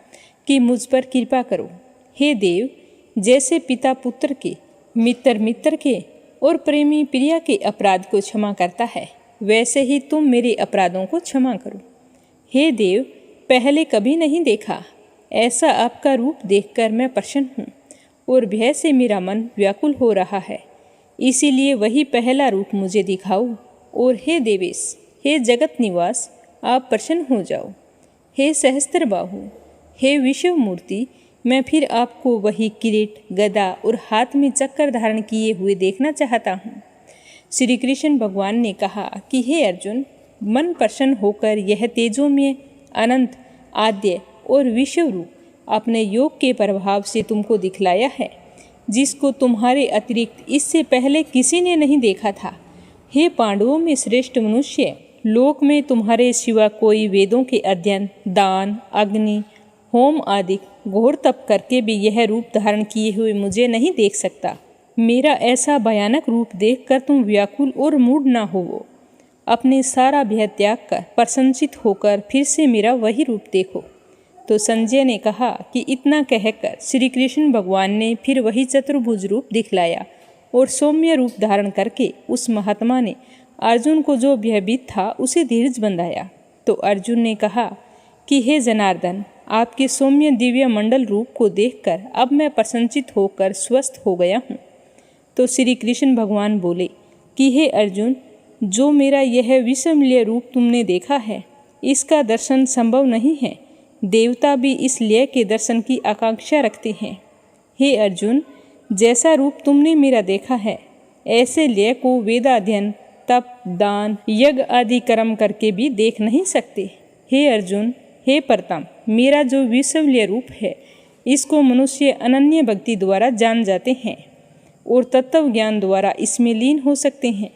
कि मुझ पर कृपा करो। हे देव, जैसे पिता पुत्र के, मित्र मित्र के और प्रेमी प्रिया के अपराध को क्षमा करता है, वैसे ही तुम मेरे अपराधों को क्षमा करो। हे देव, पहले कभी नहीं देखा ऐसा आपका रूप देखकर मैं प्रसन्न हूँ और भय से मेरा मन व्याकुल हो रहा है। इसीलिए वही पहला रूप मुझे दिखाओ। और हे देवेश, हे जगत निवास, आप प्रसन्न हो जाओ। हे सहस्त्र बाहु, हे विश्व मूर्ति, मैं फिर आपको वही किरीट, गदा और हाथ में चक्कर धारण किए हुए देखना चाहता हूँ। श्री कृष्ण भगवान ने कहा कि हे अर्जुन, मन प्रसन्न होकर यह तेजोमय, अनंत, आद्य और विश्व रूप अपने योग के प्रभाव से तुमको दिखलाया है, जिसको तुम्हारे अतिरिक्त इससे पहले किसी ने नहीं देखा था। हे पांडवों में श्रेष्ठ मनुष्य, लोक में तुम्हारे सिवा कोई वेदों के अध्ययन, दान, अग्नि, होम आदि घोर तप करके भी यह रूप धारण किए हुए मुझे नहीं देख सकता। मेरा ऐसा भयानक रूप देखकर तुम व्याकुल और मूढ़ ना होवो। अपने सारा भय त्याग कर प्रसन्नचित होकर फिर से मेरा वही रूप देखो। तो संजय ने कहा कि इतना कहकर श्री कृष्ण भगवान ने फिर वही चतुर्भुज रूप दिखलाया और सौम्य रूप धारण करके उस महात्मा ने अर्जुन को जो भयभीत था उसे धीरज बंधाया। तो अर्जुन ने कहा कि हे जनार्दन, आपके सौम्य दिव्य मंडल रूप को देखकर अब मैं प्रसन्नचित होकर स्वस्थ हो गया हूँ। तो श्री कृष्ण भगवान बोले कि हे अर्जुन, जो मेरा यह विस्मय रूप तुमने देखा है, इसका दर्शन संभव नहीं है। देवता भी इस लय के दर्शन की आकांक्षा रखते हैं। हे अर्जुन, जैसा रूप तुमने मेरा देखा है, ऐसे लय को वेदाध्ययन, तप, दान, यज्ञ आदि कर्म करके भी देख नहीं सकते। हे अर्जुन, हे प्रतम, मेरा जो विस्मय रूप है, इसको मनुष्य अनन्य भक्ति द्वारा जान जाते हैं और तत्व ज्ञान द्वारा इसमें लीन हो सकते हैं।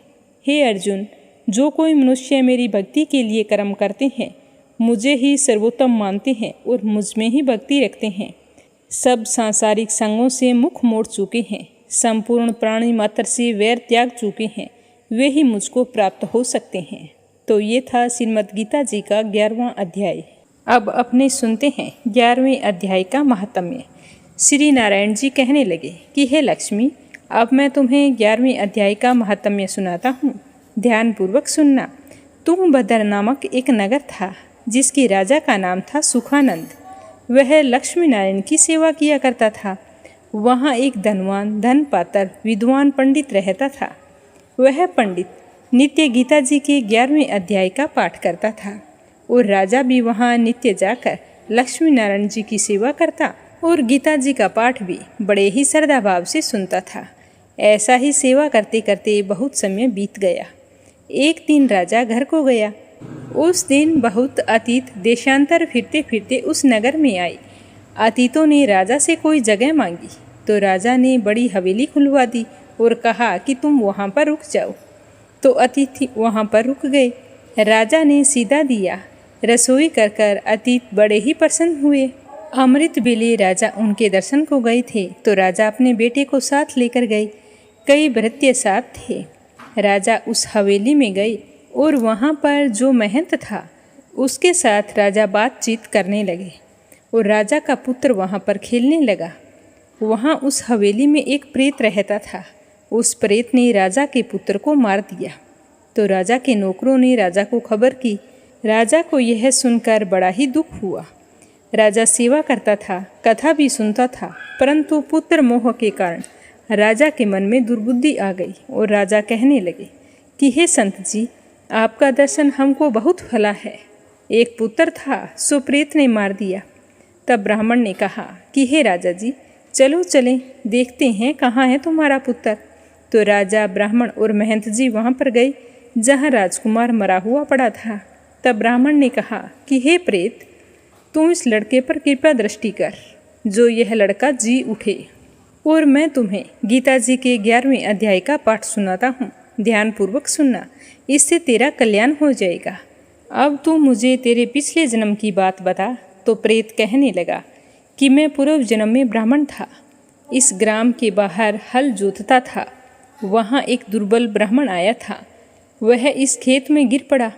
हे अर्जुन, जो कोई मनुष्य मेरी भक्ति के लिए कर्म करते हैं, मुझे ही सर्वोत्तम मानते हैं और मुझ में ही भक्ति रखते हैं, सब सांसारिक संगों से मुख मोड़ चुके हैं, संपूर्ण प्राणी मात्र से वैर त्याग चुके हैं, वे ही मुझको प्राप्त हो सकते हैं। तो ये था श्रीमद् गीता जी का 11वां अध्याय। अब अपने सुनते हैं 11वें अध्याय का महात्म्य। श्री नारायण जी कहने लगे कि हे लक्ष्मी, अब मैं तुम्हें 11वें अध्याय का महात्म्य सुनाता हूँ, ध्यानपूर्वक सुनना। तुंगभद्र नामक एक नगर था, जिसके राजा का नाम था सुखानंद। वह लक्ष्मी नारायण की सेवा किया करता था। वहाँ एक धनवान, धनपात्र, विद्वान पंडित रहता था। वह पंडित नित्य गीता जी के 11वें अध्याय का पाठ करता था और राजा भी वहाँ नित्य जाकर लक्ष्मी नारायण जी की सेवा करता और गीता जी का पाठ भी बड़े ही श्रद्धा भाव से सुनता था। ऐसा ही सेवा करते करते बहुत समय बीत गया। एक दिन राजा घर को गया। उस दिन बहुत अतीत देशांतर फिरते फिरते उस नगर में आए। अतीतों ने राजा से कोई जगह मांगी तो राजा ने बड़ी हवेली खुलवा दी और कहा कि तुम वहाँ पर रुक जाओ। तो अतिथि वहाँ पर रुक गए। राजा ने सीधा दिया, रसोई कर कर अतीत बड़े ही प्रसन्न हुए। अमृत बेले राजा उनके दर्शन को गए थे तो राजा अपने बेटे को साथ लेकर गए। कई भृत्य साथ थे। राजा उस हवेली में गए और वहाँ पर जो महंत था उसके साथ राजा बातचीत करने लगे और राजा का पुत्र वहाँ पर खेलने लगा। वहाँ उस हवेली में एक प्रेत रहता था। उस प्रेत ने राजा के पुत्र को मार दिया। तो राजा के नौकरों ने राजा को खबर की। राजा को यह सुनकर बड़ा ही दुख हुआ। राजा सेवा करता था, कथा भी सुनता था, परंतु पुत्र मोह के कारण राजा के मन में दुर्बुद्धि आ गई और राजा कहने लगे कि हे संत जी, आपका दर्शन हमको बहुत फला है। एक पुत्र था, सो प्रेत ने मार दिया। तब ब्राह्मण ने कहा कि हे राजा जी, चलो चलें, देखते हैं कहाँ है तुम्हारा पुत्र। तो राजा, ब्राह्मण और महंत जी वहाँ पर गए जहाँ राजकुमार मरा हुआ पड़ा था। तब ब्राह्मण ने कहा कि हे प्रेत, तू इस लड़के पर कृपा दृष्टि कर, जो यह लड़का जी उठे, और मैं तुम्हें गीता जी के 11वें अध्याय का पाठ सुनाता हूँ। ध्यानपूर्वक सुनना, इससे तेरा कल्याण हो जाएगा। अब तू मुझे तेरे पिछले जन्म की बात बता। तो प्रेत कहने लगा कि मैं पूर्व जन्म में ब्राह्मण था, इस ग्राम के बाहर हल जोतता था। वहाँ एक दुर्बल ब्राह्मण आया था, वह इस खेत में गिर पड़ा,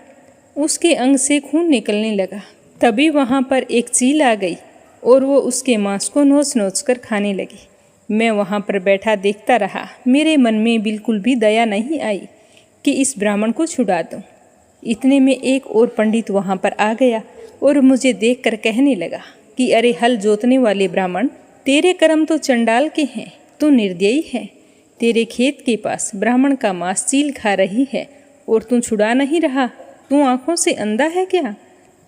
उसके अंग से खून निकलने लगा। तभी वहाँ पर एक चील आ गई और वो उसके मांस को नोच नोच कर खाने लगी। मैं वहाँ पर बैठा देखता रहा। मेरे मन में बिल्कुल भी दया नहीं आई कि इस ब्राह्मण को छुड़ा दूँ। इतने में एक और पंडित वहाँ पर आ गया और मुझे देखकर कहने लगा कि अरे हल जोतने वाले ब्राह्मण, तेरे कर्म तो चंडाल के हैं, तू निर्दयी है। तेरे खेत के पास ब्राह्मण का मांस चील खा रही है और तू छुड़ा नहीं रहा। तू आंखों से अंधा है क्या?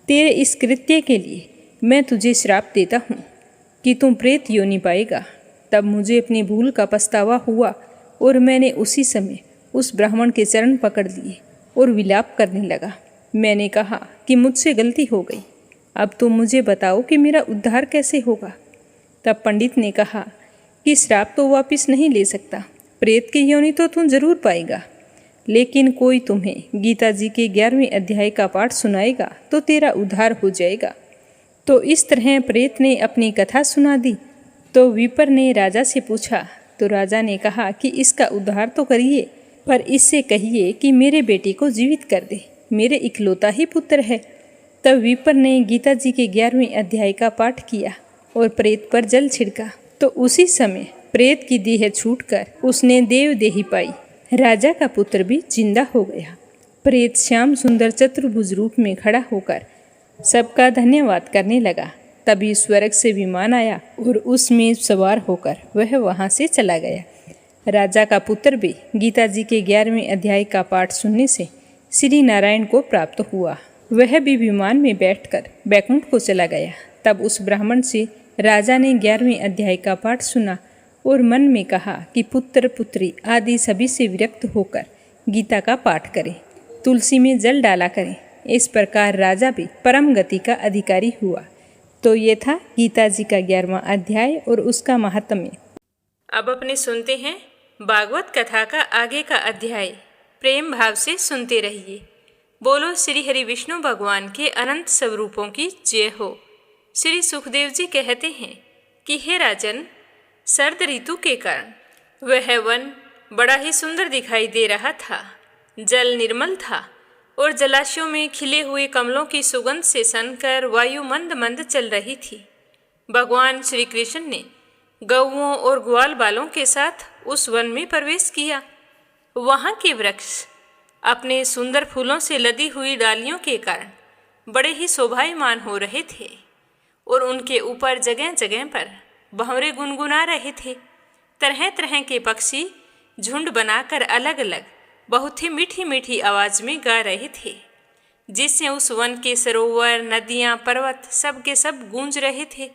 तेरे इस कृत्य के लिए मैं तुझे श्राप देता हूँ कि तुम प्रेत योनि पाएगा। तब मुझे अपनी भूल का पछतावा हुआ और मैंने उसी समय उस ब्राह्मण के चरण पकड़ लिए और विलाप करने लगा। मैंने कहा कि मुझसे गलती हो गई, अब तुम मुझे बताओ कि मेरा उद्धार कैसे होगा। तब पंडित ने कहा कि श्राप तो वापस नहीं ले सकता, प्रेत की योनि तो तुम जरूर पाएगा, लेकिन कोई तुम्हें गीता जी के 11वें अध्याय का पाठ सुनाएगा तो तेरा उद्धार हो जाएगा। तो इस तरह प्रेत ने अपनी कथा सुना दी। तो विपर ने राजा से पूछा। तो राजा ने कहा कि इसका उद्धार तो करिए, पर इससे कहिए कि मेरे बेटे को जीवित कर दे, मेरे इकलौता ही पुत्र है। तब विपर ने गीता जी के 11वें अध्याय का पाठ किया और प्रेत पर जल छिड़का। तो उसी समय प्रेत की देह छूटकर उसने देवदेही पाई। राजा का पुत्र भी जिंदा हो गया। प्रेत श्याम सुंदर चतुर्भुज रूप में खड़ा होकर सबका धन्यवाद करने लगा। तभी स्वर्ग से विमान आया और उसमें सवार होकर वह वहां से चला गया। राजा का पुत्र भी गीता जी के 11वें अध्याय का पाठ सुनने से श्री नारायण को प्राप्त हुआ। वह भी विमान में बैठकर बैकुंठ को चला गया। तब उस ब्राह्मण से राजा ने 11वें अध्याय का पाठ सुना और मन में कहा कि पुत्र पुत्री आदि सभी से विरक्त होकर गीता का पाठ करें, तुलसी में जल डाला करें। इस प्रकार राजा भी परम गति का अधिकारी हुआ। तो ये था गीता जी का 11वां अध्याय और उसका महात्म्य। अब अपने सुनते हैं भागवत कथा का आगे का अध्याय। प्रेम भाव से सुनते रहिए। बोलो श्री हरि विष्णु भगवान के अनंत स्वरूपों की जय हो। श्री सुखदेव जी कहते हैं कि हे राजन, शरद ऋतु के कारण वह वन बड़ा ही सुंदर दिखाई दे रहा था। जल निर्मल था और जलाशयों में खिले हुए कमलों की सुगंध से सनकर वायु मंद मंद चल रही थी। भगवान श्री कृष्ण ने गौओं और ग्वाल बालों के साथ उस वन में प्रवेश किया। वहाँ के वृक्ष अपने सुंदर फूलों से लदी हुई डालियों के कारण बड़े ही शोभायमान हो रहे थे और उनके ऊपर जगह जगह पर भंवरे गुनगुना रहे थे। तरह तरह के पक्षी झुंड बनाकर अलग अलग बहुत ही मीठी मीठी आवाज में गा रहे थे, जिससे उस वन के सरोवर, नदियाँ, पर्वत सब के सब गूंज रहे थे।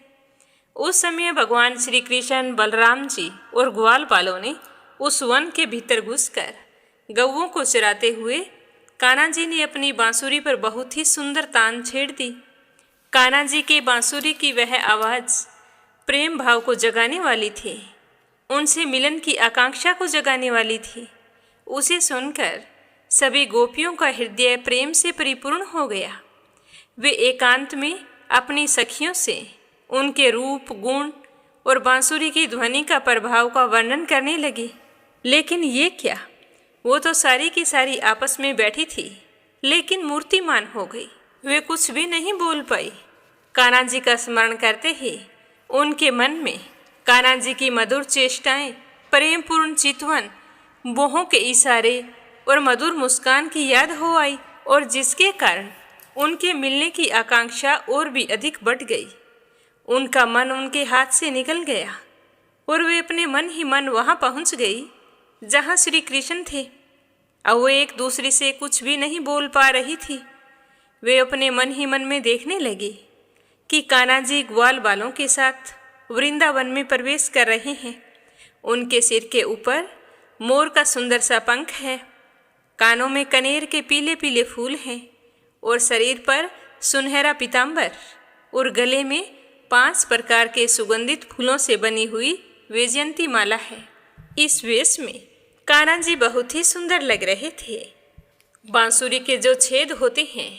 उस समय भगवान श्री कृष्ण, बलराम जी और ग्वालपालों ने उस वन के भीतर घुसकर गौओं को चराते हुए कान्हा जी ने अपनी बांसुरी पर बहुत ही सुंदर तान छेड़ दी। कान्हा जी के बांसुरी की वह आवाज़ प्रेम भाव को जगाने वाली थी, उनसे मिलन की आकांक्षा को जगाने वाली थी। उसे सुनकर सभी गोपियों का हृदय प्रेम से परिपूर्ण हो गया। वे एकांत में अपनी सखियों से उनके रूप, गुण और बांसुरी की ध्वनि का प्रभाव का वर्णन करने लगे। लेकिन ये क्या, वो तो सारी की सारी आपस में बैठी थी, लेकिन मूर्तिमान हो गई। वे कुछ भी नहीं बोल पाई। कान्हा जी का स्मरण करते ही उनके मन में कान्हा जी की मधुर चेष्टाएं, प्रेमपूर्ण चितवन, मोहों के इशारे और मधुर मुस्कान की याद हो आई, और जिसके कारण उनके मिलने की आकांक्षा और भी अधिक बढ़ गई। उनका मन उनके हाथ से निकल गया और वे अपने मन ही मन वहाँ पहुँच गई जहाँ श्री कृष्ण थे। अब वो एक दूसरे से कुछ भी नहीं बोल पा रही थी। वे अपने मन ही मन में देखने लगी कि कान्हा जी ग्वाल बालों के साथ वृंदावन में प्रवेश कर रहे हैं। उनके सिर के ऊपर मोर का सुंदर सा पंख है, कानों में कनेर के पीले पीले फूल हैं और शरीर पर सुनहरा पीतांबर और गले में 5 प्रकार के सुगंधित फूलों से बनी हुई वैजयंती माला है। इस वेश में कान्हा जी बहुत ही सुंदर लग रहे थे। बांसुरी के जो छेद होते हैं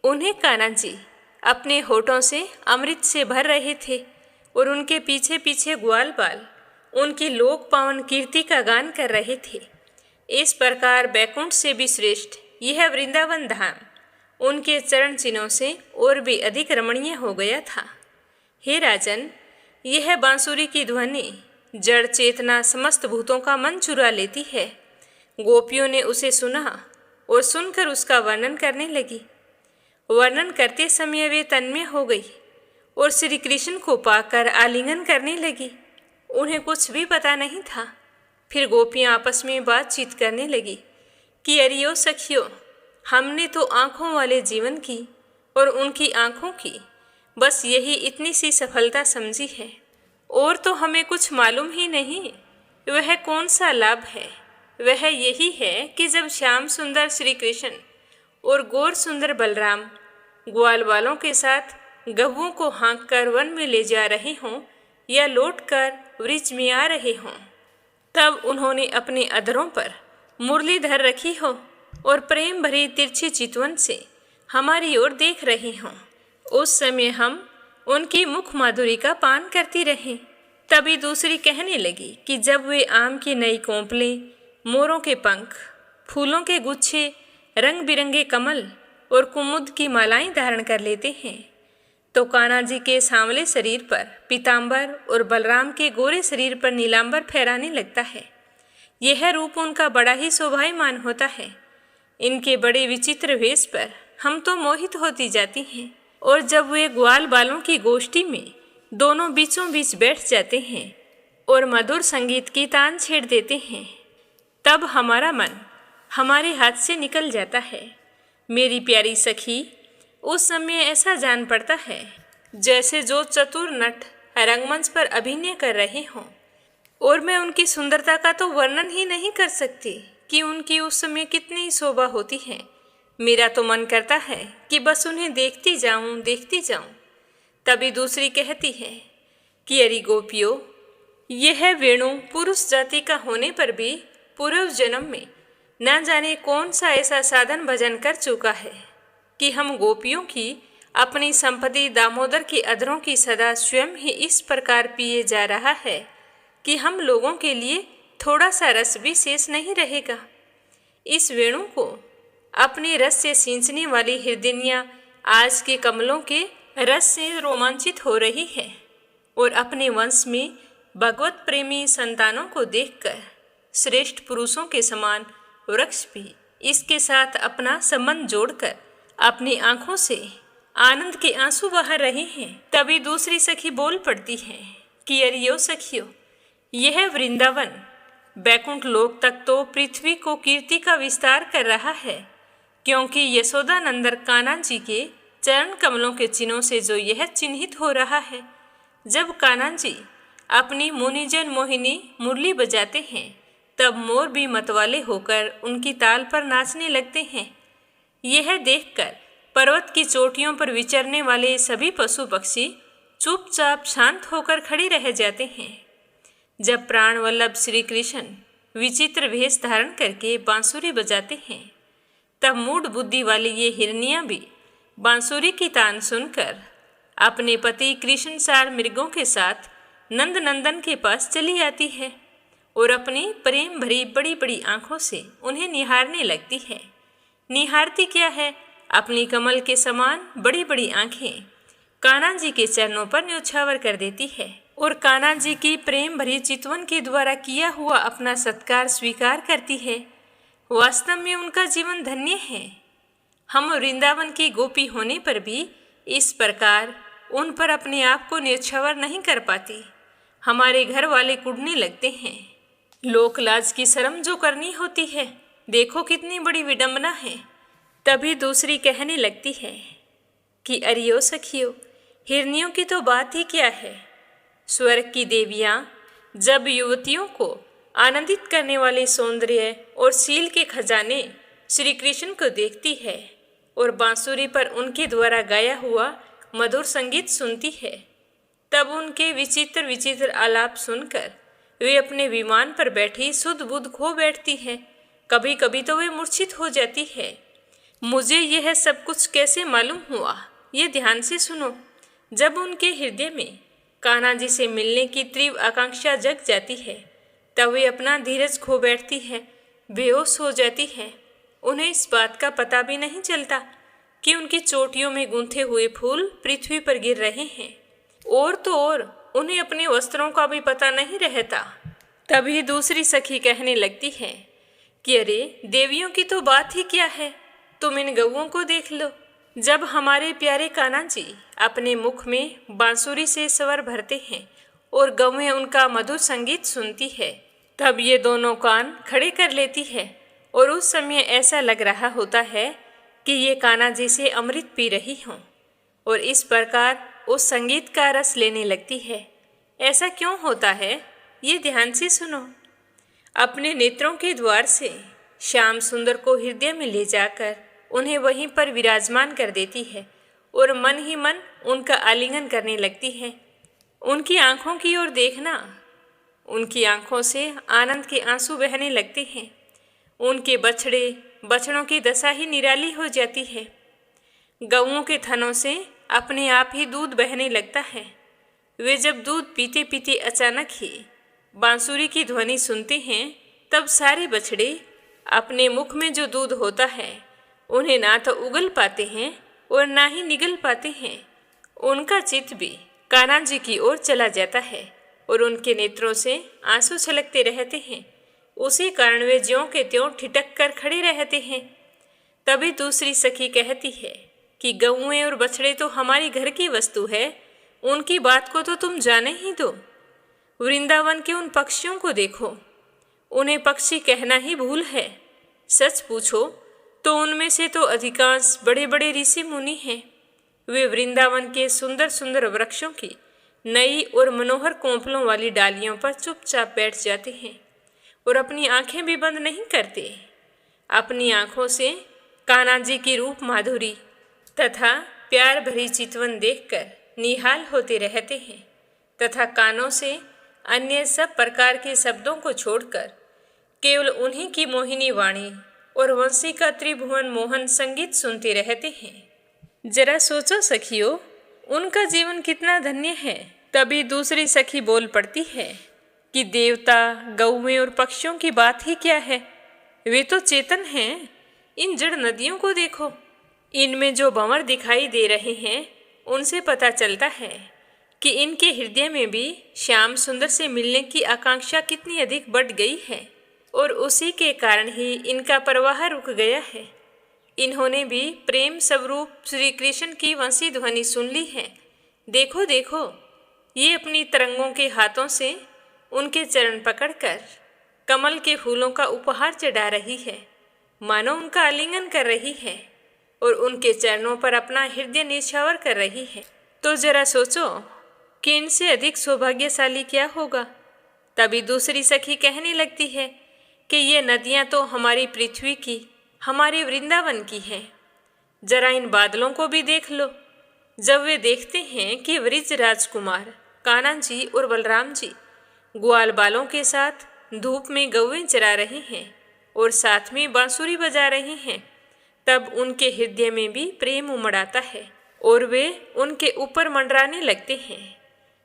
उन्हें कान्हा जी अपने होठों से अमृत से भर रहे थे और उनके पीछे पीछे ग्वाल बाल उनकी लोक पावन कीर्ति का गान कर रहे थे। इस प्रकार बैकुंठ से भी श्रेष्ठ यह वृंदावन धाम उनके चरण चिन्हों से और भी अधिक रमणीय हो गया था। हे राजन, यह बांसुरी की ध्वनि जड़ चेतना समस्त भूतों का मन चुरा लेती है। गोपियों ने उसे सुना और सुनकर उसका वर्णन करने लगी। वर्णन करते समय वे तन्मय हो गई और श्री कृष्ण को पाकर आलिंगन करने लगी। उन्हें कुछ भी पता नहीं था। फिर गोपियां आपस में बातचीत करने लगी कि अरियो सखियो, हमने तो आँखों वाले जीवन की और उनकी आँखों की बस यही इतनी सी सफलता समझी है, और तो हमें कुछ मालूम ही नहीं। वह कौन सा लाभ है? वह यही है कि जब श्याम सुंदर श्री कृष्ण और गौर सुंदर बलराम ग्वाल वालों के साथ गहुओं को हाँक कर वन में ले जा रहे हों या लौटकर वृक्ष में आ रहे हों, तब उन्होंने अपने अधरों पर मुरली धर रखी हो और प्रेम भरी तिरछी चितवन से हमारी ओर देख रहे हों। उस समय हम उनकी मुख माधुरी का पान करती रहें। तभी दूसरी कहने लगी कि जब वे आम की नई कोंपलें, मोरों के पंख, फूलों के गुच्छे, रंग बिरंगे कमल और कुमुद की मालाएं धारण कर लेते हैं, तो कान्हा जी के सांवले शरीर पर पीतांबर और बलराम के गोरे शरीर पर नीलांबर फहराने लगता है। यह रूप उनका बड़ा ही शोभायमान होता है। इनके बड़े विचित्र वेश पर हम तो मोहित होती जाती हैं, और जब वे ग्वाल बालों की गोष्ठी में दोनों बीचों बीच बैठ जाते हैं और मधुर संगीत की तान छेड़ देते हैं, तब हमारा मन हमारे हाथ से निकल जाता है। मेरी प्यारी सखी, उस समय ऐसा जान पड़ता है जैसे जो चतुर नट रंगमंच पर अभिनय कर रहे हों, और मैं उनकी सुंदरता का तो वर्णन ही नहीं कर सकती कि उनकी उस समय कितनी शोभा होती है। मेरा तो मन करता है कि बस उन्हें देखती जाऊं। तभी दूसरी कहती है कि अरे गोपियों, यह वेणु पुरुष जाति का होने पर भी पूर्व जन्म में न जाने कौन सा ऐसा साधन भजन कर चुका है कि हम गोपियों की अपनी संपत्ति दामोदर के अधरों की सदा स्वयं ही इस प्रकार पिए जा रहा है कि हम लोगों के लिए थोड़ा सा रस भी शेष नहीं रहेगा। इस वेणु को अपने रस से सींचने वाली हृदयनियाँ आज के कमलों के रस से रोमांचित हो रही है, और अपने वंश में भगवत प्रेमी संतानों को देखकर श्रेष्ठ पुरुषों के समान वृक्ष भी इसके साथ अपना संबंध जोड़कर अपनी आंखों से आनंद के आंसू बहा रहे हैं। तभी दूसरी सखी बोल पड़ती है कि अरियो सखियो, यह वृंदावन बैकुंठ लोक तक तो पृथ्वी को कीर्ति का विस्तार कर रहा है, क्योंकि यशोदानंदन कान्हा जी के चरण कमलों के चिन्हों से जो यह चिन्हित हो रहा है। जब कान्हा जी अपनी मुनिजन मोहिनी मुरली बजाते हैं, तब मोर भी मतवाले होकर उनकी ताल पर नाचने लगते हैं। यह देखकर पर्वत की चोटियों पर विचरने वाले सभी पशु पक्षी चुपचाप शांत होकर खड़े रह जाते हैं। जब प्राण वल्लभ श्री कृष्ण विचित्र वेश धारण करके बांसुरी बजाते हैं, तब मूढ़ बुद्धि वाली ये हिरनियाँ भी बांसुरी की तान सुनकर अपने पति कृष्णसार मृगों के साथ नंद नंदन के पास चली आती है और अपनी प्रेम भरी बड़ी बड़ी आंखों से उन्हें निहारने लगती है। निहारती क्या है, अपनी कमल के समान बड़ी बड़ी आंखें कान्हा जी के चरणों पर न्योछावर कर देती है और कान्हा जी की प्रेम भरी चितवन के द्वारा किया हुआ अपना सत्कार स्वीकार करती है। वास्तव में उनका जीवन धन्य है। हम वृंदावन की गोपी होने पर भी इस प्रकार उन पर अपने आप को न्योछावर नहीं कर पाती। हमारे घर वाले कुढ़ने लगते हैं। लोक लाज की शर्म जो करनी होती है, देखो कितनी बड़ी विडंबना है। तभी दूसरी कहने लगती है कि अरियो सखियो, हिरनियों की तो बात ही क्या है। स्वर्ग की देवियाँ जब युवतियों को आनंदित करने वाले सौंदर्य और शील के खजाने श्री कृष्ण को देखती है और बांसुरी पर उनके द्वारा गाया हुआ मधुर संगीत सुनती है, तब उनके विचित्र विचित्र आलाप सुनकर वे अपने विमान पर बैठी सुध बुध खो बैठती है। कभी कभी तो वे मूर्छित हो जाती है। मुझे यह सब कुछ कैसे मालूम हुआ, ये ध्यान से सुनो। जब उनके हृदय में कान्हा जी से मिलने की तीव्र आकांक्षा जग जाती है, तब वे अपना धीरज खो बैठती है, बेहोश हो जाती है। उन्हें इस बात का पता भी नहीं चलता कि उनकी चोटियों में गूंथे हुए फूल पृथ्वी पर गिर रहे हैं, और तो और उन्हें अपने वस्त्रों का भी पता नहीं रहता। तभी दूसरी सखी कहने लगती है कि अरे देवियों की तो बात ही क्या है, तुम इन गौओं को देख लो। जब हमारे प्यारे कान्हा जी अपने मुख में बांसुरी से स्वर भरते हैं और गौएं उनका मधुर संगीत सुनती है, तब ये दोनों कान खड़े कर लेती है और उस समय ऐसा लग रहा होता है कि ये कान्हा जी से अमृत पी रही हों और इस प्रकार उस संगीत का रस लेने लगती है। ऐसा क्यों होता है, ये ध्यान से सुनो। अपने नेत्रों के द्वार से श्याम सुंदर को हृदय में ले जाकर उन्हें वहीं पर विराजमान कर देती है और मन ही मन उनका आलिंगन करने लगती है। उनकी आंखों की ओर देखना, उनकी आंखों से आनंद के आंसू बहने लगते हैं। उनके बछड़ों की दशा ही निराली हो जाती है। गऊओं के थनों से अपने आप ही दूध बहने लगता है। वे जब दूध पीते पीते अचानक ही बांसुरी की ध्वनि सुनते हैं, तब सारे बछड़े अपने मुख में जो दूध होता है उन्हें ना तो उगल पाते हैं और ना ही निगल पाते हैं। उनका चित्त भी कान्हा जी की ओर चला जाता है और उनके नेत्रों से आंसू छलकते रहते हैं। उसी कारण वे ज्यों के त्यों ठिठक कर खड़े रहते हैं। तभी दूसरी सखी कहती है कि गौएं और बछड़े तो हमारी घर की वस्तु है, उनकी बात को तो तुम जाने ही दो। वृंदावन के उन पक्षियों को देखो, उन्हें पक्षी कहना ही भूल है। सच पूछो तो उनमें से तो अधिकांश बड़े बड़े ऋषि मुनि हैं। वे वृंदावन के सुंदर सुंदर वृक्षों की नई और मनोहर कोंपलों वाली डालियों पर चुपचाप बैठ जाते हैं और अपनी आंखें भी बंद नहीं करते। अपनी आंखों से कान्हा जी की रूप माधुरी तथा प्यार भरी चितवन देखकर निहाल होते रहते हैं तथा कानों से अन्य सब प्रकार के शब्दों को छोड़कर केवल उन्हीं की मोहिनी वाणी और वंशी का त्रिभुवन मोहन संगीत सुनते रहते हैं। जरा सोचो सखियों, उनका जीवन कितना धन्य है। तभी दूसरी सखी बोल पड़ती है कि देवता, गौएं और पक्षियों की बात ही क्या है, वे तो चेतन हैं। इन जड़ नदियों को देखो, इनमें जो भंवर दिखाई दे रहे हैं उनसे पता चलता है कि इनके हृदय में भी श्याम सुंदर से मिलने की आकांक्षा कितनी अधिक बढ़ गई है और उसी के कारण ही इनका प्रवाह रुक गया है। इन्होंने भी प्रेम स्वरूप श्री कृष्ण की वंशी ध्वनि सुन ली है। देखो देखो, ये अपनी तरंगों के हाथों से उनके चरण पकड़कर कमल के फूलों का उपहार चढ़ा रही है, मानो उनका आलिंगन कर रही है और उनके चरणों पर अपना हृदय निछावर कर रही है। तो जरा सोचो कि इनसे अधिक सौभाग्यशाली क्या होगा। तभी दूसरी सखी कहने लगती है कि ये नदियाँ तो हमारी पृथ्वी की, हमारे वृंदावन की हैं। जरा इन बादलों को भी देख लो। जब वे देखते हैं कि वृज राजकुमार कान्हा जी और बलराम जी ग्वाल बालों के साथ धूप में गौएं चरा रहे हैं और साथ में बांसुरी बजा रहे हैं, तब उनके हृदय में भी प्रेम उमड़ आता है और वे उनके ऊपर मंडराने लगते हैं।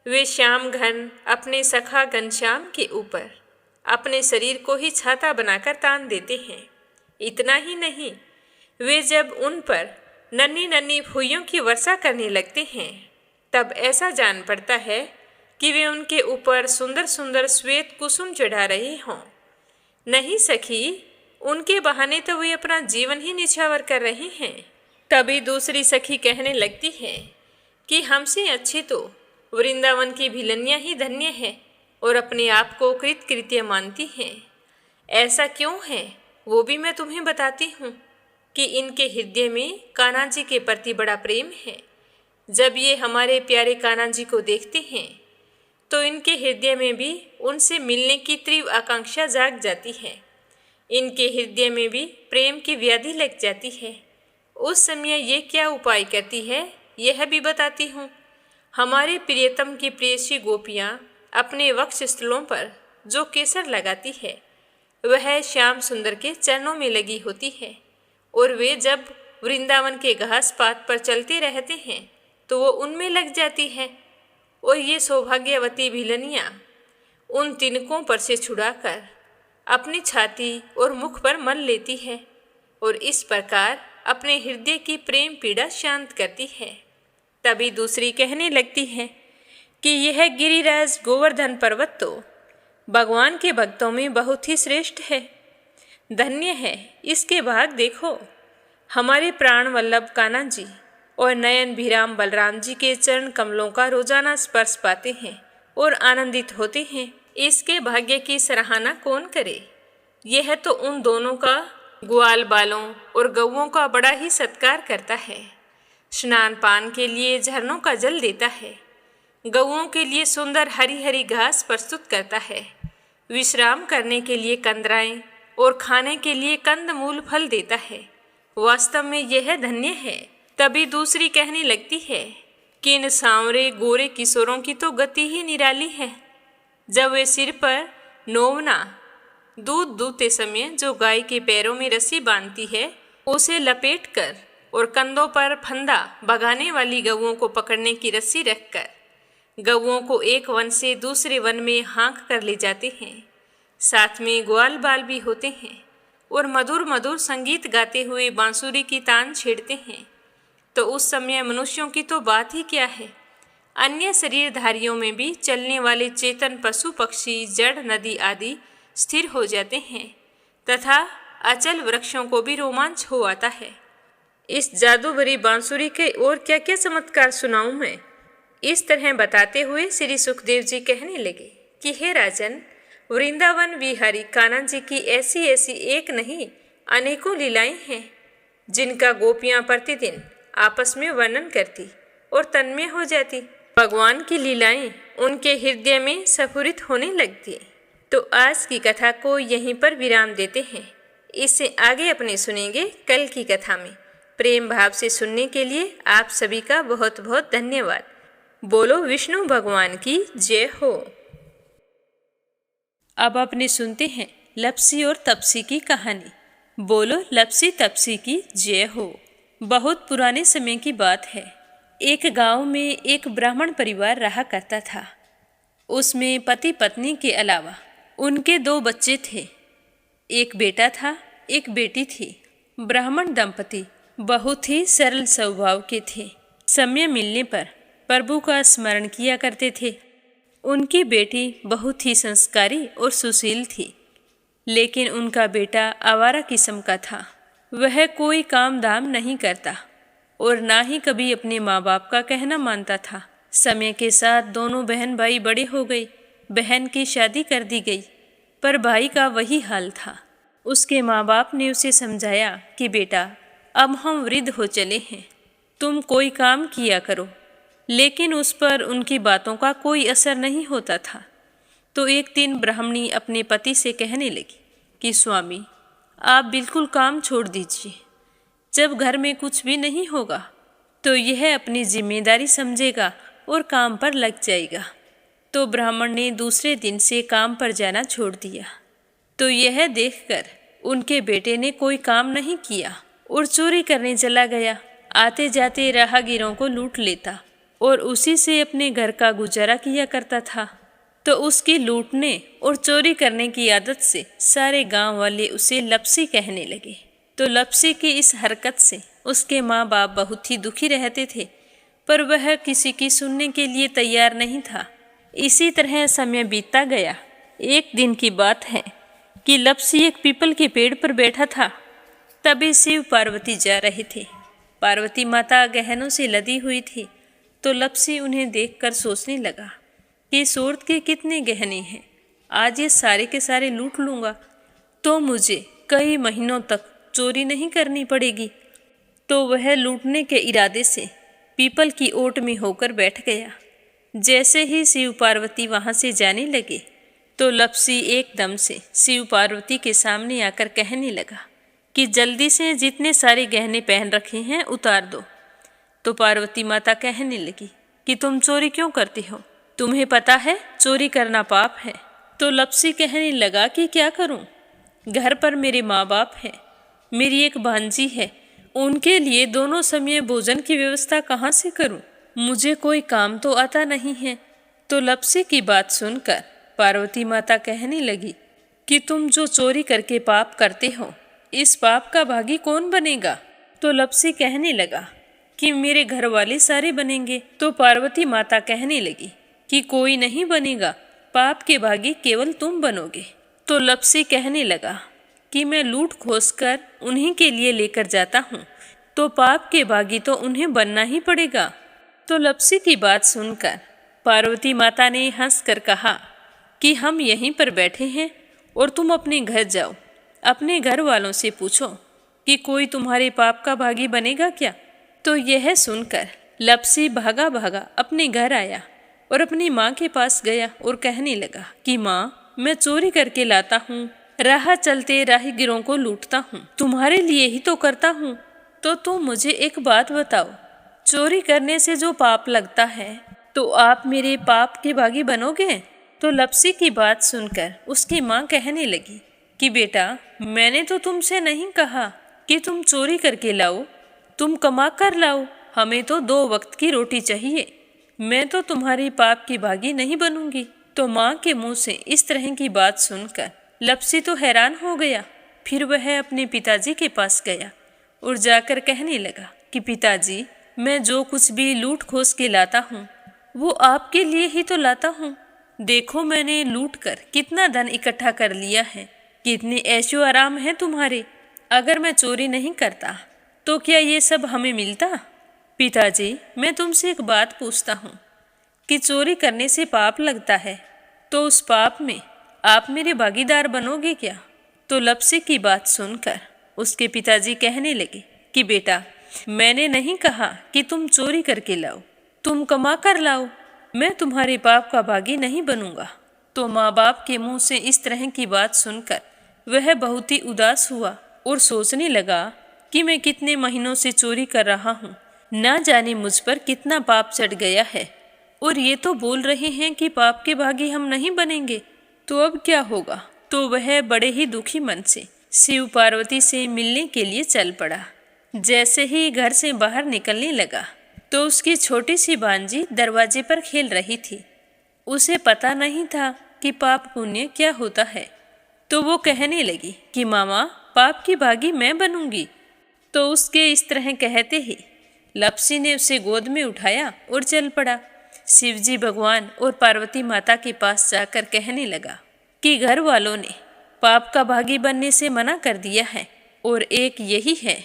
वे श्याम घन अपने सखा घनश्याम के ऊपर अपने शरीर को ही छाता बनाकर तान देते हैं। इतना ही नहीं, वे जब उन पर नन्ही नन्ही फुइयों की वर्षा करने लगते हैं, तब ऐसा जान पड़ता है कि वे उनके ऊपर सुंदर सुंदर श्वेत कुसुम चढ़ा रहे हों। नहीं सखी, उनके बहाने तो वे अपना जीवन ही निछावर कर रहे हैं। तभी दूसरी सखी कहने लगती है कि हमसे अच्छी तो वृंदावन की भिलनियाँ ही धन्य है और अपने आप को कृतकृत्य मानती हैं। ऐसा क्यों है वो भी मैं तुम्हें बताती हूँ कि इनके हृदय में कान्हा जी के प्रति बड़ा प्रेम है। जब ये हमारे प्यारे कान्हा जी को देखते हैं तो इनके हृदय में भी उनसे मिलने की तीव्र आकांक्षा जाग जाती है। इनके हृदय में भी प्रेम की व्याधि लग जाती है। उस समय ये क्या उपाय करती है यह भी बताती हूँ। हमारे प्रियतम की प्रेयसी गोपियाँ अपने वक्षस्थलों पर जो केसर लगाती है वह श्याम सुंदर के चरणों में लगी होती है, और वे जब वृंदावन के घास पात पर चलते रहते हैं तो वो उनमें लग जाती है, और ये सौभाग्यवती भिलनियाँ उन तिनकों पर से छुड़ाकर अपनी छाती और मुख पर मल लेती है, और इस प्रकार अपने हृदय की प्रेम पीड़ा शांत करती है। तभी दूसरी कहने लगती है कि यह गिरिराज गोवर्धन पर्वत तो भगवान के भक्तों में बहुत ही श्रेष्ठ है, धन्य है। इसके भाग देखो, हमारे प्राण वल्लभ कान्हा जी और नयन भिराम बलराम जी के चरण कमलों का रोजाना स्पर्श पाते हैं और आनंदित होते हैं। इसके भाग्य की सराहना कौन करे। यह तो उन दोनों का ग्वाल बालों और गौओं का बड़ा ही सत्कार करता है, स्नान पान के लिए झरनों का जल देता है, गौओं के लिए सुंदर हरी हरी घास प्रस्तुत करता है, विश्राम करने के लिए कंदराएं और खाने के लिए कंद मूल फल देता है। वास्तव में यह धन्य है। तभी दूसरी कहने लगती है कि इन सांवरे गोरे किशोरों की तो गति ही निराली है। जब वे सिर पर नोवना दूध दूते समय जो गाय के पैरों में रस्सी बांधती है उसे लपेटकर और कंधों पर फंदा भगाने वाली गौओं को पकड़ने की रस्सी रखकर गौओं को एक वन से दूसरे वन में हाँक कर ले जाते हैं। साथ में ग्वाल बाल भी होते हैं और मधुर मधुर संगीत गाते हुए बांसुरी की तान छेड़ते हैं। तो उस समय मनुष्यों की तो बात ही क्या है, अन्य शरीरधारियों में भी चलने वाले चेतन पशु पक्षी जड़ नदी आदि स्थिर हो जाते हैं तथा अचल वृक्षों को भी रोमांच हो आता है। इस जादू भरी बांसुरी के और क्या क्या चमत्कार सुनाऊं मैं। इस तरह बताते हुए श्री सुखदेव जी कहने लगे कि हे राजन, वृंदावन विहारी कान्हा जी की ऐसी ऐसी एक नहीं अनेकों लीलाएं हैं जिनका गोपियां प्रतिदिन आपस में वर्णन करती और तन्मय हो जाती। भगवान की लीलाएं उनके हृदय में स्फुरित होने लगती। तो आज की कथा को यहीं पर विराम देते हैं। इससे आगे अपने सुनेंगे कल की कथा में। प्रेम भाव से सुनने के लिए आप सभी का बहुत बहुत धन्यवाद। बोलो विष्णु भगवान की जय हो। अब अपने सुनते हैं लपसी और तपसी की कहानी। बोलो लपसी तपसी की जय हो। बहुत पुराने समय की बात है। एक गांव में एक ब्राह्मण परिवार रहा करता था। उसमें पति पत्नी के अलावा उनके 2 बच्चे थे। एक बेटा था, एक बेटी थी। ब्राह्मण दंपति बहुत ही सरल स्वभाव के थे। समय मिलने पर प्रभु का स्मरण किया करते थे। उनकी बेटी बहुत ही संस्कारी और सुशील थी, लेकिन उनका बेटा आवारा किस्म का था। वह कोई काम धाम नहीं करता और ना ही कभी अपने माँ बाप का कहना मानता था। समय के साथ दोनों बहन भाई बड़े हो गए। बहन की शादी कर दी गई, पर भाई का वही हाल था। उसके माँ बाप ने उसे समझाया कि बेटा, अब हम वृद्ध हो चले हैं, तुम कोई काम किया करो। लेकिन उस पर उनकी बातों का कोई असर नहीं होता था। तो एक दिन ब्राह्मणी अपने पति से कहने लगी कि स्वामी, आप बिल्कुल काम छोड़ दीजिए। जब घर में कुछ भी नहीं होगा तो यह अपनी जिम्मेदारी समझेगा और काम पर लग जाएगा। तो ब्राह्मण ने दूसरे दिन से काम पर जाना छोड़ दिया। तो यह देखकर उनके बेटे ने कोई काम नहीं किया और चोरी करने चला गया। आते जाते राहगीरों को लूट लेता और उसी से अपने घर का गुजारा किया करता था। तो उसकी लूटने और चोरी करने की आदत से सारे गांव वाले उसे लपसी कहने लगे। तो लपसी की इस हरकत से उसके माँ बाप बहुत ही दुखी रहते थे, पर वह किसी की सुनने के लिए तैयार नहीं था। इसी तरह समय बीतता गया। एक दिन की बात है कि लपसी एक पीपल के पेड़ पर बैठा था। तभी शिव पार्वती जा रहे थे। पार्वती माता गहनों से लदी हुई थी। तो लपसी उन्हें देखकर सोचने लगा कि सूरत के कितने गहने हैं, आज ये सारे के सारे लूट लूँगा तो मुझे कई महीनों तक चोरी नहीं करनी पड़ेगी। तो वह लूटने के इरादे से पीपल की ओट में होकर बैठ गया। जैसे ही शिव पार्वती वहाँ से जाने लगे तो लप्सी एकदम से शिव पार्वती के सामने आकर कहने लगा कि जल्दी से जितने सारे गहने पहन रखे हैं उतार दो। तो पार्वती माता कहने लगी कि तुम चोरी क्यों करती हो, तुम्हें पता है चोरी करना पाप है। तो लप्सी कहने लगा कि क्या करूं, घर पर मेरे माँ बाप हैं, मेरी एक भांजी है, उनके लिए दोनों समय भोजन की व्यवस्था कहाँ से करूं, मुझे कोई काम तो आता नहीं है। तो लप्सी की बात सुनकर पार्वती माता कहने लगी कि तुम जो चोरी करके पाप करते हो, इस पाप का भागी कौन बनेगा। तो लप्सी कहने लगा कि मेरे घर वाले सारे बनेंगे। तो पार्वती माता कहने लगी कि कोई नहीं बनेगा, पाप के भागी केवल तुम बनोगे। तो लप्सी कहने लगा कि मैं लूट खोस कर उन्हीं के लिए लेकर जाता हूँ, तो पाप के भागी तो उन्हें बनना ही पड़ेगा। तो लप्सी की बात सुनकर पार्वती माता ने हंसकर कहा कि हम यहीं पर बैठे हैं और तुम अपने घर जाओ, अपने घर वालों से पूछो कि कोई तुम्हारे पाप का भागी बनेगा क्या। तो यह सुनकर लप्सी भागा भागा अपने घर आया और अपनी माँ के पास गया और कहने लगा कि माँ, मैं चोरी करके लाता हूँ, राह चलते राहगीरों को लूटता हूँ, तुम्हारे लिए ही तो करता हूँ। तो तुम मुझे एक बात बताओ, चोरी करने से जो पाप लगता है तो आप मेरे पाप के भागी बनोगे। तो लप्सी की बात सुनकर उसकी माँ कहने लगी कि बेटा, मैंने तो तुमसे नहीं कहा कि तुम चोरी करके लाओ, तुम कमा कर लाओ, हमें तो 2 वक्त की रोटी चाहिए, मैं तो तुम्हारे पाप की भागी नहीं बनूंगी। तो माँ के मुंह से इस तरह की बात सुनकर लप्सी तो हैरान हो गया। फिर वह अपने पिताजी के पास गया और जाकर कहने लगा कि पिताजी, मैं जो कुछ भी लूट खोस के लाता हूँ वो आपके लिए ही तो लाता हूँ। देखो मैंने लूट कर कितना धन इकट्ठा कर लिया है, कितने ऐशो आराम है तुम्हारे। अगर मैं चोरी नहीं करता तो क्या ये सब हमें मिलता। पिताजी, मैं तुमसे एक बात पूछता हूँ कि चोरी करने से पाप लगता है, तो उस पाप में आप मेरे भागीदार बनोगे क्या। तो लप्सी की बात सुनकर उसके पिताजी कहने लगे कि बेटा, मैंने नहीं कहा कि तुम चोरी करके लाओ, तुम कमा कर लाओ, मैं तुम्हारे पाप का भागी नहीं बनूंगा। तो माँ बाप के मुंह से इस तरह की बात सुनकर वह बहुत ही उदास हुआ और सोचने लगा कि मैं कितने महीनों से चोरी कर रहा हूँ, ना जाने मुझ पर कितना पाप चढ़ गया है, और ये तो बोल रहे हैं कि पाप के भागी हम नहीं बनेंगे, तो अब क्या होगा। तो वह बड़े ही दुखी मन से शिव पार्वती से मिलने के लिए चल पड़ा। जैसे ही घर से बाहर निकलने लगा तो उसकी छोटी सी भांजी दरवाजे पर खेल रही थी। उसे पता नहीं था कि पाप पुण्य क्या होता है, तो वो कहने लगी कि मामा, पाप की भागी मैं बनूंगी। तो उसके इस तरह कहते ही लप्सी ने उसे गोद में उठाया और चल पड़ा। शिवजी भगवान और पार्वती माता के पास जाकर कहने लगा कि घर वालों ने पाप का भागी बनने से मना कर दिया है और एक यही है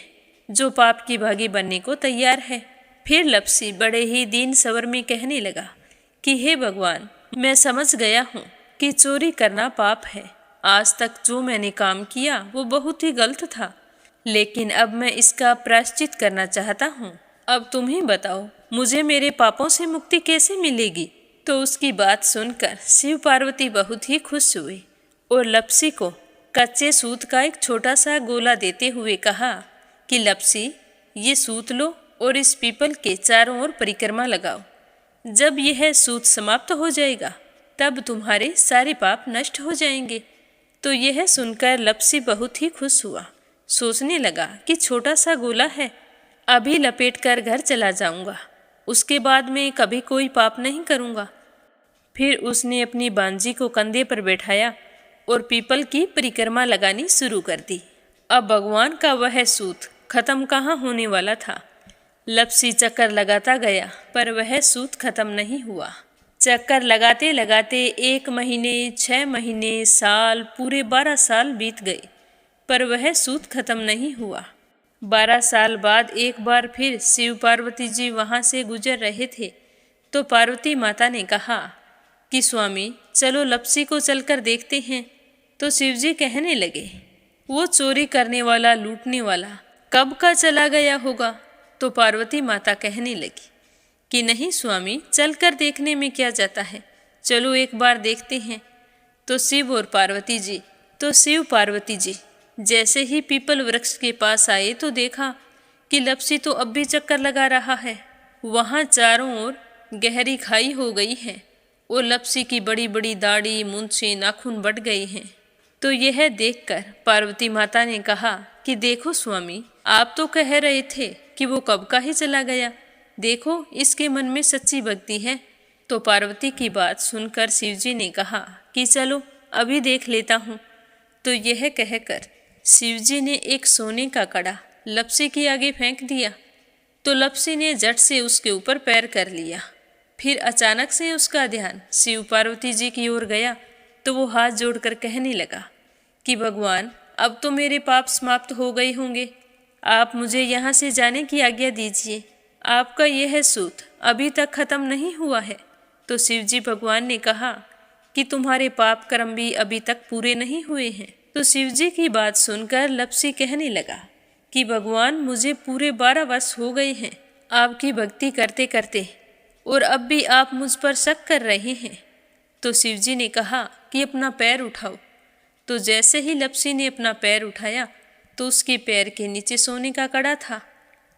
जो पाप की भागी बनने को तैयार है। फिर लप्सी बड़े ही दीन स्वर में कहने लगा कि हे भगवान, मैं समझ गया हूँ कि चोरी करना पाप है। आज तक जो मैंने काम किया वो बहुत ही गलत था, लेकिन अब मैं इसका प्रायश्चित करना चाहता हूँ। अब तुम ही बताओ, मुझे मेरे पापों से मुक्ति कैसे मिलेगी। तो उसकी बात सुनकर शिव पार्वती बहुत ही खुश हुए और लप्सी को कच्चे सूत का एक छोटा सा गोला देते हुए कहा कि लप्सी, ये सूत लो और इस पीपल के चारों ओर परिक्रमा लगाओ। जब यह सूत समाप्त हो जाएगा तब तुम्हारे सारे पाप नष्ट हो जाएंगे। तो यह सुनकर लप्सी बहुत ही खुश हुआ। सोचने लगा कि छोटा सा गोला है, अभी लपेट कर घर चला जाऊंगा, उसके बाद में कभी कोई पाप नहीं करूंगा। फिर उसने अपनी बांजी को कंधे पर बैठाया और पीपल की परिक्रमा लगानी शुरू कर दी। अब भगवान का वह सूत खत्म कहाँ होने वाला था। लप्सी चक्कर लगाता गया पर वह सूत खत्म नहीं हुआ। चक्कर लगाते लगाते 1 महीने, 6 महीने, साल, पूरे 12 साल बीत गए पर वह सूत खत्म नहीं हुआ। 12 साल बाद एक बार फिर शिव पार्वती जी वहाँ से गुजर रहे थे तो पार्वती माता ने कहा कि स्वामी, चलो लप्सी को चलकर देखते हैं। तो शिवजी कहने लगे, वो चोरी करने वाला, लूटने वाला कब का चला गया होगा। तो पार्वती माता कहने लगी कि नहीं स्वामी, चलकर देखने में क्या जाता है, चलो एक बार देखते हैं। तो शिव पार्वती जी जैसे ही पीपल वृक्ष के पास आए तो देखा कि लपसी तो अब भी चक्कर लगा रहा है। वहाँ चारों ओर गहरी खाई हो गई है और लपसी की बड़ी बड़ी दाढ़ी, मूंछें, नाखून बढ़ गए हैं। तो यह देखकर पार्वती माता ने कहा कि देखो स्वामी, आप तो कह रहे थे कि वो कब का ही चला गया, देखो इसके मन में सच्ची भक्ति है। तो पार्वती की बात सुनकर शिवजी ने कहा कि चलो अभी देख लेता हूँ। तो यह कहकर शिवजी ने एक सोने का कड़ा लपसी के आगे फेंक दिया। तो लपसी ने झट से उसके ऊपर पैर कर लिया। फिर अचानक से उसका ध्यान शिव पार्वती जी की ओर गया तो वो हाथ जोड़कर कहने लगा कि भगवान, अब तो मेरे पाप समाप्त हो गए होंगे, आप मुझे यहाँ से जाने की आज्ञा दीजिए, आपका यह सूत अभी तक खत्म नहीं हुआ है। तो शिवजी भगवान ने कहा कि तुम्हारे पाप कर्म भी अभी तक पूरे नहीं हुए हैं। तो शिवजी की बात सुनकर लपसी कहने लगा कि भगवान, मुझे पूरे 12 वर्ष हो गए हैं आपकी भक्ति करते करते, और अब भी आप मुझ पर शक कर रहे हैं। तो शिवजी ने कहा कि अपना पैर उठाओ। तो जैसे ही लपसी ने अपना पैर उठाया तो उसके पैर के नीचे सोने का कड़ा था।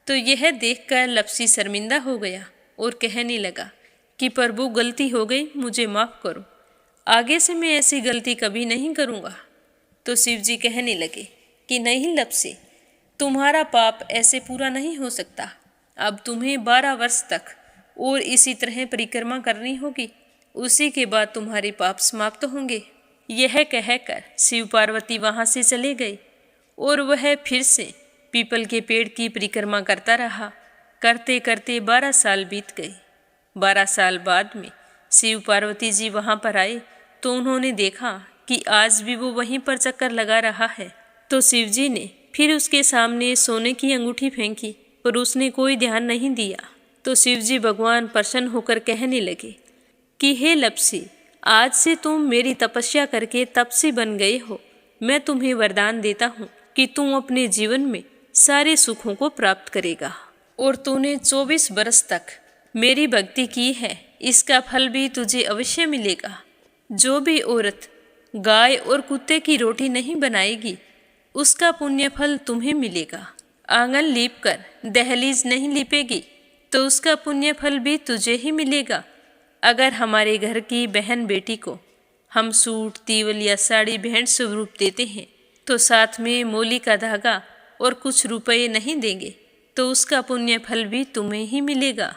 तो यह देखकर लपसी शर्मिंदा हो गया और कहने लगा कि प्रभु, गलती हो गई, मुझे माफ़ करो, आगे से मैं ऐसी गलती कभी नहीं करूँगा। तो शिवजी कहने लगे कि नहीं लपसी, तुम्हारा पाप ऐसे पूरा नहीं हो सकता, अब तुम्हें 12 वर्ष तक और इसी तरह परिक्रमा करनी होगी, उसी के बाद तुम्हारे पाप समाप्त होंगे। यह कहकर शिव पार्वती वहाँ से चले गए और वह फिर से पीपल के पेड़ की परिक्रमा करता रहा। करते करते 12 साल बीत गए। 12 साल बाद में शिव पार्वती जी वहाँ पर आए तो उन्होंने देखा कि आज भी वो वहीं पर चक्कर लगा रहा है। तो शिवजी ने फिर उसके सामने सोने की अंगूठी फेंकी पर उसने कोई ध्यान नहीं दिया। तो शिवजी भगवान प्रसन्न होकर कहने लगे कि हे लपसी, आज से तुम मेरी तपस्या करके तपसी बन गए हो। मैं तुम्हें वरदान देता हूँ कि तुम अपने जीवन में सारे सुखों को प्राप्त करेगा। और तूने 24 बरस तक मेरी भक्ति की है, इसका फल भी तुझे अवश्य मिलेगा। जो भी औरत गाय और कुत्ते की रोटी नहीं बनाएगी, उसका पुण्य फल तुम्हें मिलेगा। आंगन लीपकर दहलीज नहीं लीपेगी तो उसका पुण्य फल भी तुझे ही मिलेगा। अगर हमारे घर की बहन बेटी को हम सूट, तीवल या साड़ी भेंट स्वरूप देते हैं तो साथ में मोली का धागा और कुछ रुपये नहीं देंगे तो उसका पुण्य फल भी तुम्हें ही मिलेगा।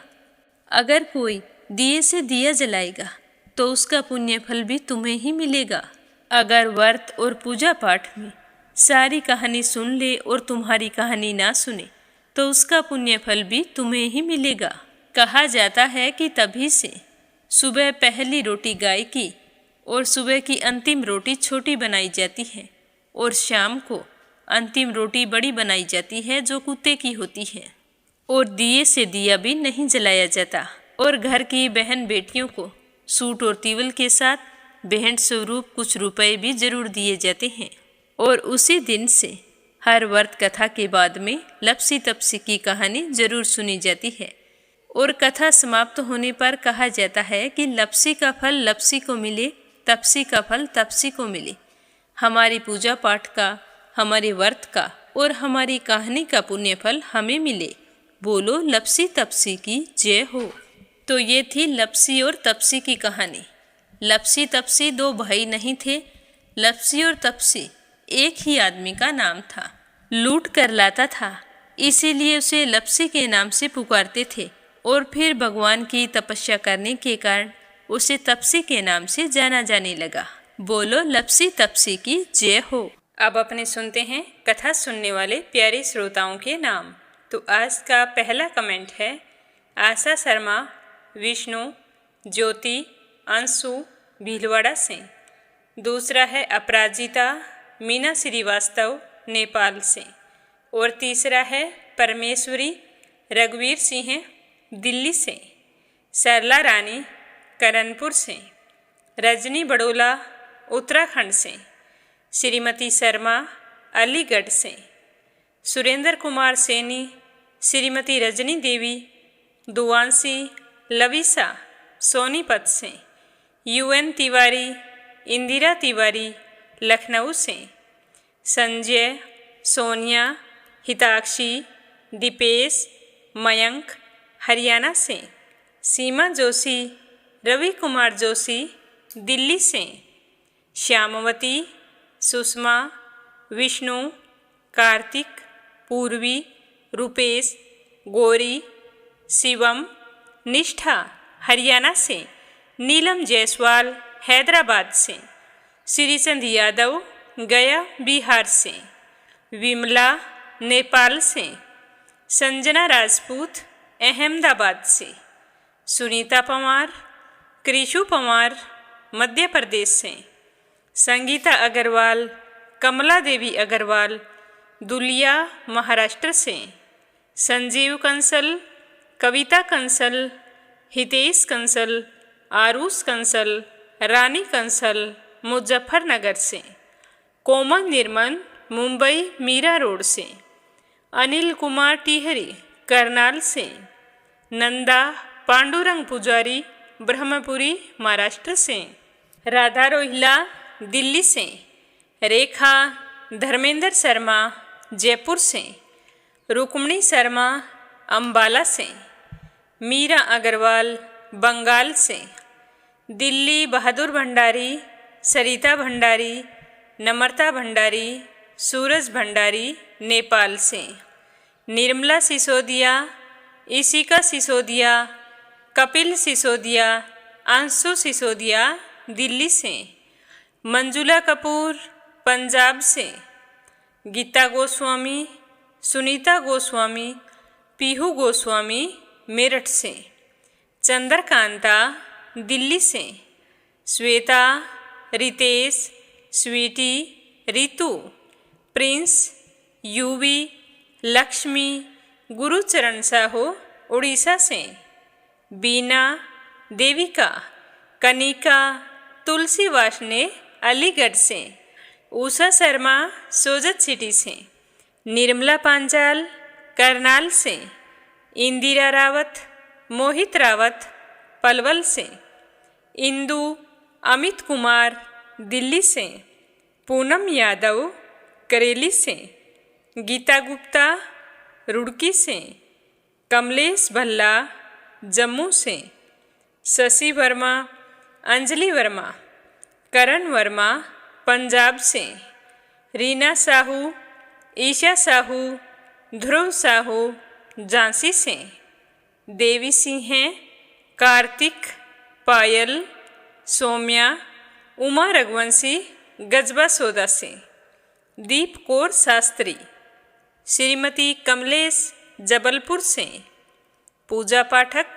अगर कोई दिए से दिया जलाएगा तो उसका पुण्य फल भी तुम्हें ही मिलेगा। अगर व्रत और पूजा पाठ में सारी कहानी सुन ले और तुम्हारी कहानी ना सुने तो उसका पुण्य फल भी तुम्हें ही मिलेगा। कहा जाता है कि तभी से सुबह पहली रोटी गाय की और सुबह की अंतिम रोटी छोटी बनाई जाती है और शाम को अंतिम रोटी बड़ी बनाई जाती है जो कुत्ते की होती है। और दिए से दिया भी नहीं जलाया जाता और घर की बहन बेटियों को सूट और तीवल के साथ भेंट स्वरूप कुछ रुपए भी जरूर दिए जाते हैं। और उसी दिन से हर व्रत कथा के बाद में लपसी तपसी की कहानी जरूर सुनी जाती है। और कथा समाप्त होने पर कहा जाता है कि लपसी का फल लपसी को मिले, तपसी का फल तपसी को मिले। हमारी पूजा पाठ का, हमारे व्रत का और हमारी कहानी का पुण्य फल हमें मिले। बोलो लपसी तपसी की जय हो। तो ये थी लपसी और तपसी की कहानी। लपसी तपसी 2 भाई नहीं थे। लपसी और तपसी एक ही आदमी का नाम था। लूट कर लाता था, इसीलिए उसे लपसी के नाम से पुकारते थे और फिर भगवान की तपस्या करने के कारण उसे तपसी के नाम से जाना जाने लगा। बोलो लपसी तपसी की जय हो। अब अपने सुनते हैं कथा सुनने वाले प्यारे श्रोताओं के नाम। तो आज का पहला कमेंट है आशा शर्मा, विष्णु, ज्योति, अंशु भीलवाड़ा से। दूसरा है अपराजिता मीना श्रीवास्तव नेपाल से। और तीसरा है परमेश्वरी रघुवीर सिंह दिल्ली से। सरला रानी करणपुर से। रजनी बड़ोला उत्तराखंड से। श्रीमती शर्मा अलीगढ़ से। सुरेंद्र कुमार सैनी, श्रीमती रजनी देवी दुआंसी लविसा सोनीपत से, UN तिवारी, इंदिरा तिवारी लखनऊ से, संजय, सोनिया, हिताक्षी, दीपेश, मयंक हरियाणा से, सीमा जोशी, रवि कुमार जोशी दिल्ली से, श्यामवती, सुषमा, विष्णु, कार्तिक, पूर्वी, रुपेश, गौरी, शिवम, निष्ठा हरियाणा से, नीलम जायसवाल हैदराबाद से, श्रीचंद यादव गया बिहार से, विमला नेपाल से, संजना राजपूत अहमदाबाद से, सुनीता पवार, कृषु पवार मध्य प्रदेश से, संगीता अग्रवाल, कमला देवी अग्रवाल दुलिया महाराष्ट्र से, संजीव कंसल, कविता कंसल, हितेश कंसल, आरुष कंसल, रानी कंसल मुजफ्फरनगर से, कोमल निर्मल मुंबई मीरा रोड से, अनिल कुमार टिहरी करनाल से, नंदा पांडुरंग पुजारी ब्रह्मपुरी महाराष्ट्र से, राधा रोहिला दिल्ली से, रेखा धर्मेंद्र शर्मा जयपुर से, रुक्मणी शर्मा अंबाला से, मीरा अग्रवाल बंगाल से, दिल्ली बहादुर भंडारी, सरिता भंडारी, नम्रता भंडारी, सूरज भंडारी नेपाल से, निर्मला सिसोदिया, इशिका सिसोदिया, कपिल सिसोदिया, अंशु सिसोदिया दिल्ली से, मंजुला कपूर पंजाब से, गीता गोस्वामी, सुनीता गोस्वामी, पीहू गोस्वामी मेरठ से, चंद्रकांता दिल्ली से, श्वेता, रितेश, स्वीटी, रितु, प्रिंस, यूवी, लक्ष्मी, गुरुचरण साहू उड़ीसा से, बीना, देविका, कनिका, तुलसी वासने अलीगढ़ से, उषा शर्मा सोजत सिटी से, निर्मला पांचाल करनाल से, इंदिरा रावत, मोहित रावत पलवल से, इंदु, अमित कुमार दिल्ली से, पूनम यादव करेली से, गीता गुप्ता रुड़की से, कमलेश भल्ला जम्मू से, शशि वर्मा, अंजलि वर्मा, करण वर्मा पंजाब से, रीना साहू, ईशा साहू, ध्रुव साहू झांसी से, देवी सिंह, कार्तिक, पायल, सौम्या, उमा रघुवंशी गजबा सौदा से, दीप कौर शास्त्री, श्रीमती कमलेश जबलपुर से, पूजा पाठक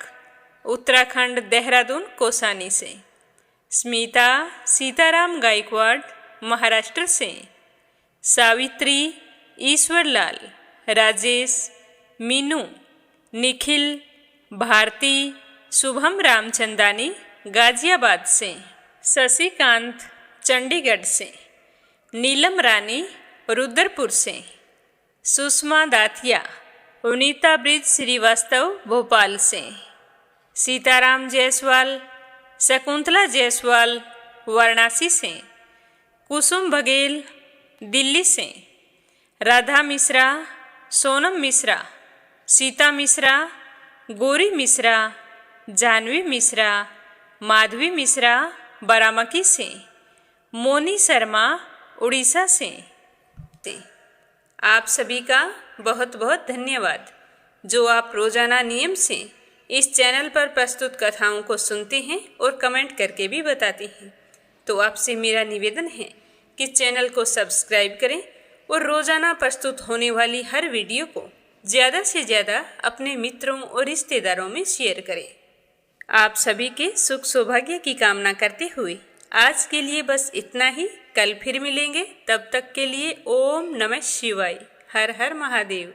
उत्तराखंड देहरादून कोसानी से, स्मिता सीताराम गायकवाड़ महाराष्ट्र से, सावित्री ईश्वरलाल, राजेश, मीनू, निखिल, भारती, शुभम रामचंदानी गाजियाबाद से, शशिकांत चंडीगढ़ से, नीलम रानी रुद्रपुर से, सुषमा दातिया, उनीता ब्रिज श्रीवास्तव भोपाल से, सीताराम जायसवाल, शकुंतला जायसवाल वाराणसी से, कुसुम बघेल दिल्ली से, राधा मिश्रा, सोनम मिश्रा, सीता मिश्रा, गौरी मिश्रा, जानवी मिश्रा, माधवी मिश्रा बारामकी से, मोनी शर्मा उड़ीसा से। आप सभी का बहुत बहुत धन्यवाद जो आप रोजाना नियम से इस चैनल पर प्रस्तुत कथाओं को सुनते हैं और कमेंट करके भी बताते हैं। तो आपसे मेरा निवेदन है कि चैनल को सब्सक्राइब करें और रोजाना प्रस्तुत होने वाली हर वीडियो को ज़्यादा से ज़्यादा अपने मित्रों और रिश्तेदारों में शेयर करें। आप सभी के सुख सौभाग्य की कामना करते हुए आज के लिए बस इतना ही। कल फिर मिलेंगे, तब तक के लिए ओम नमः शिवाय। हर हर महादेव।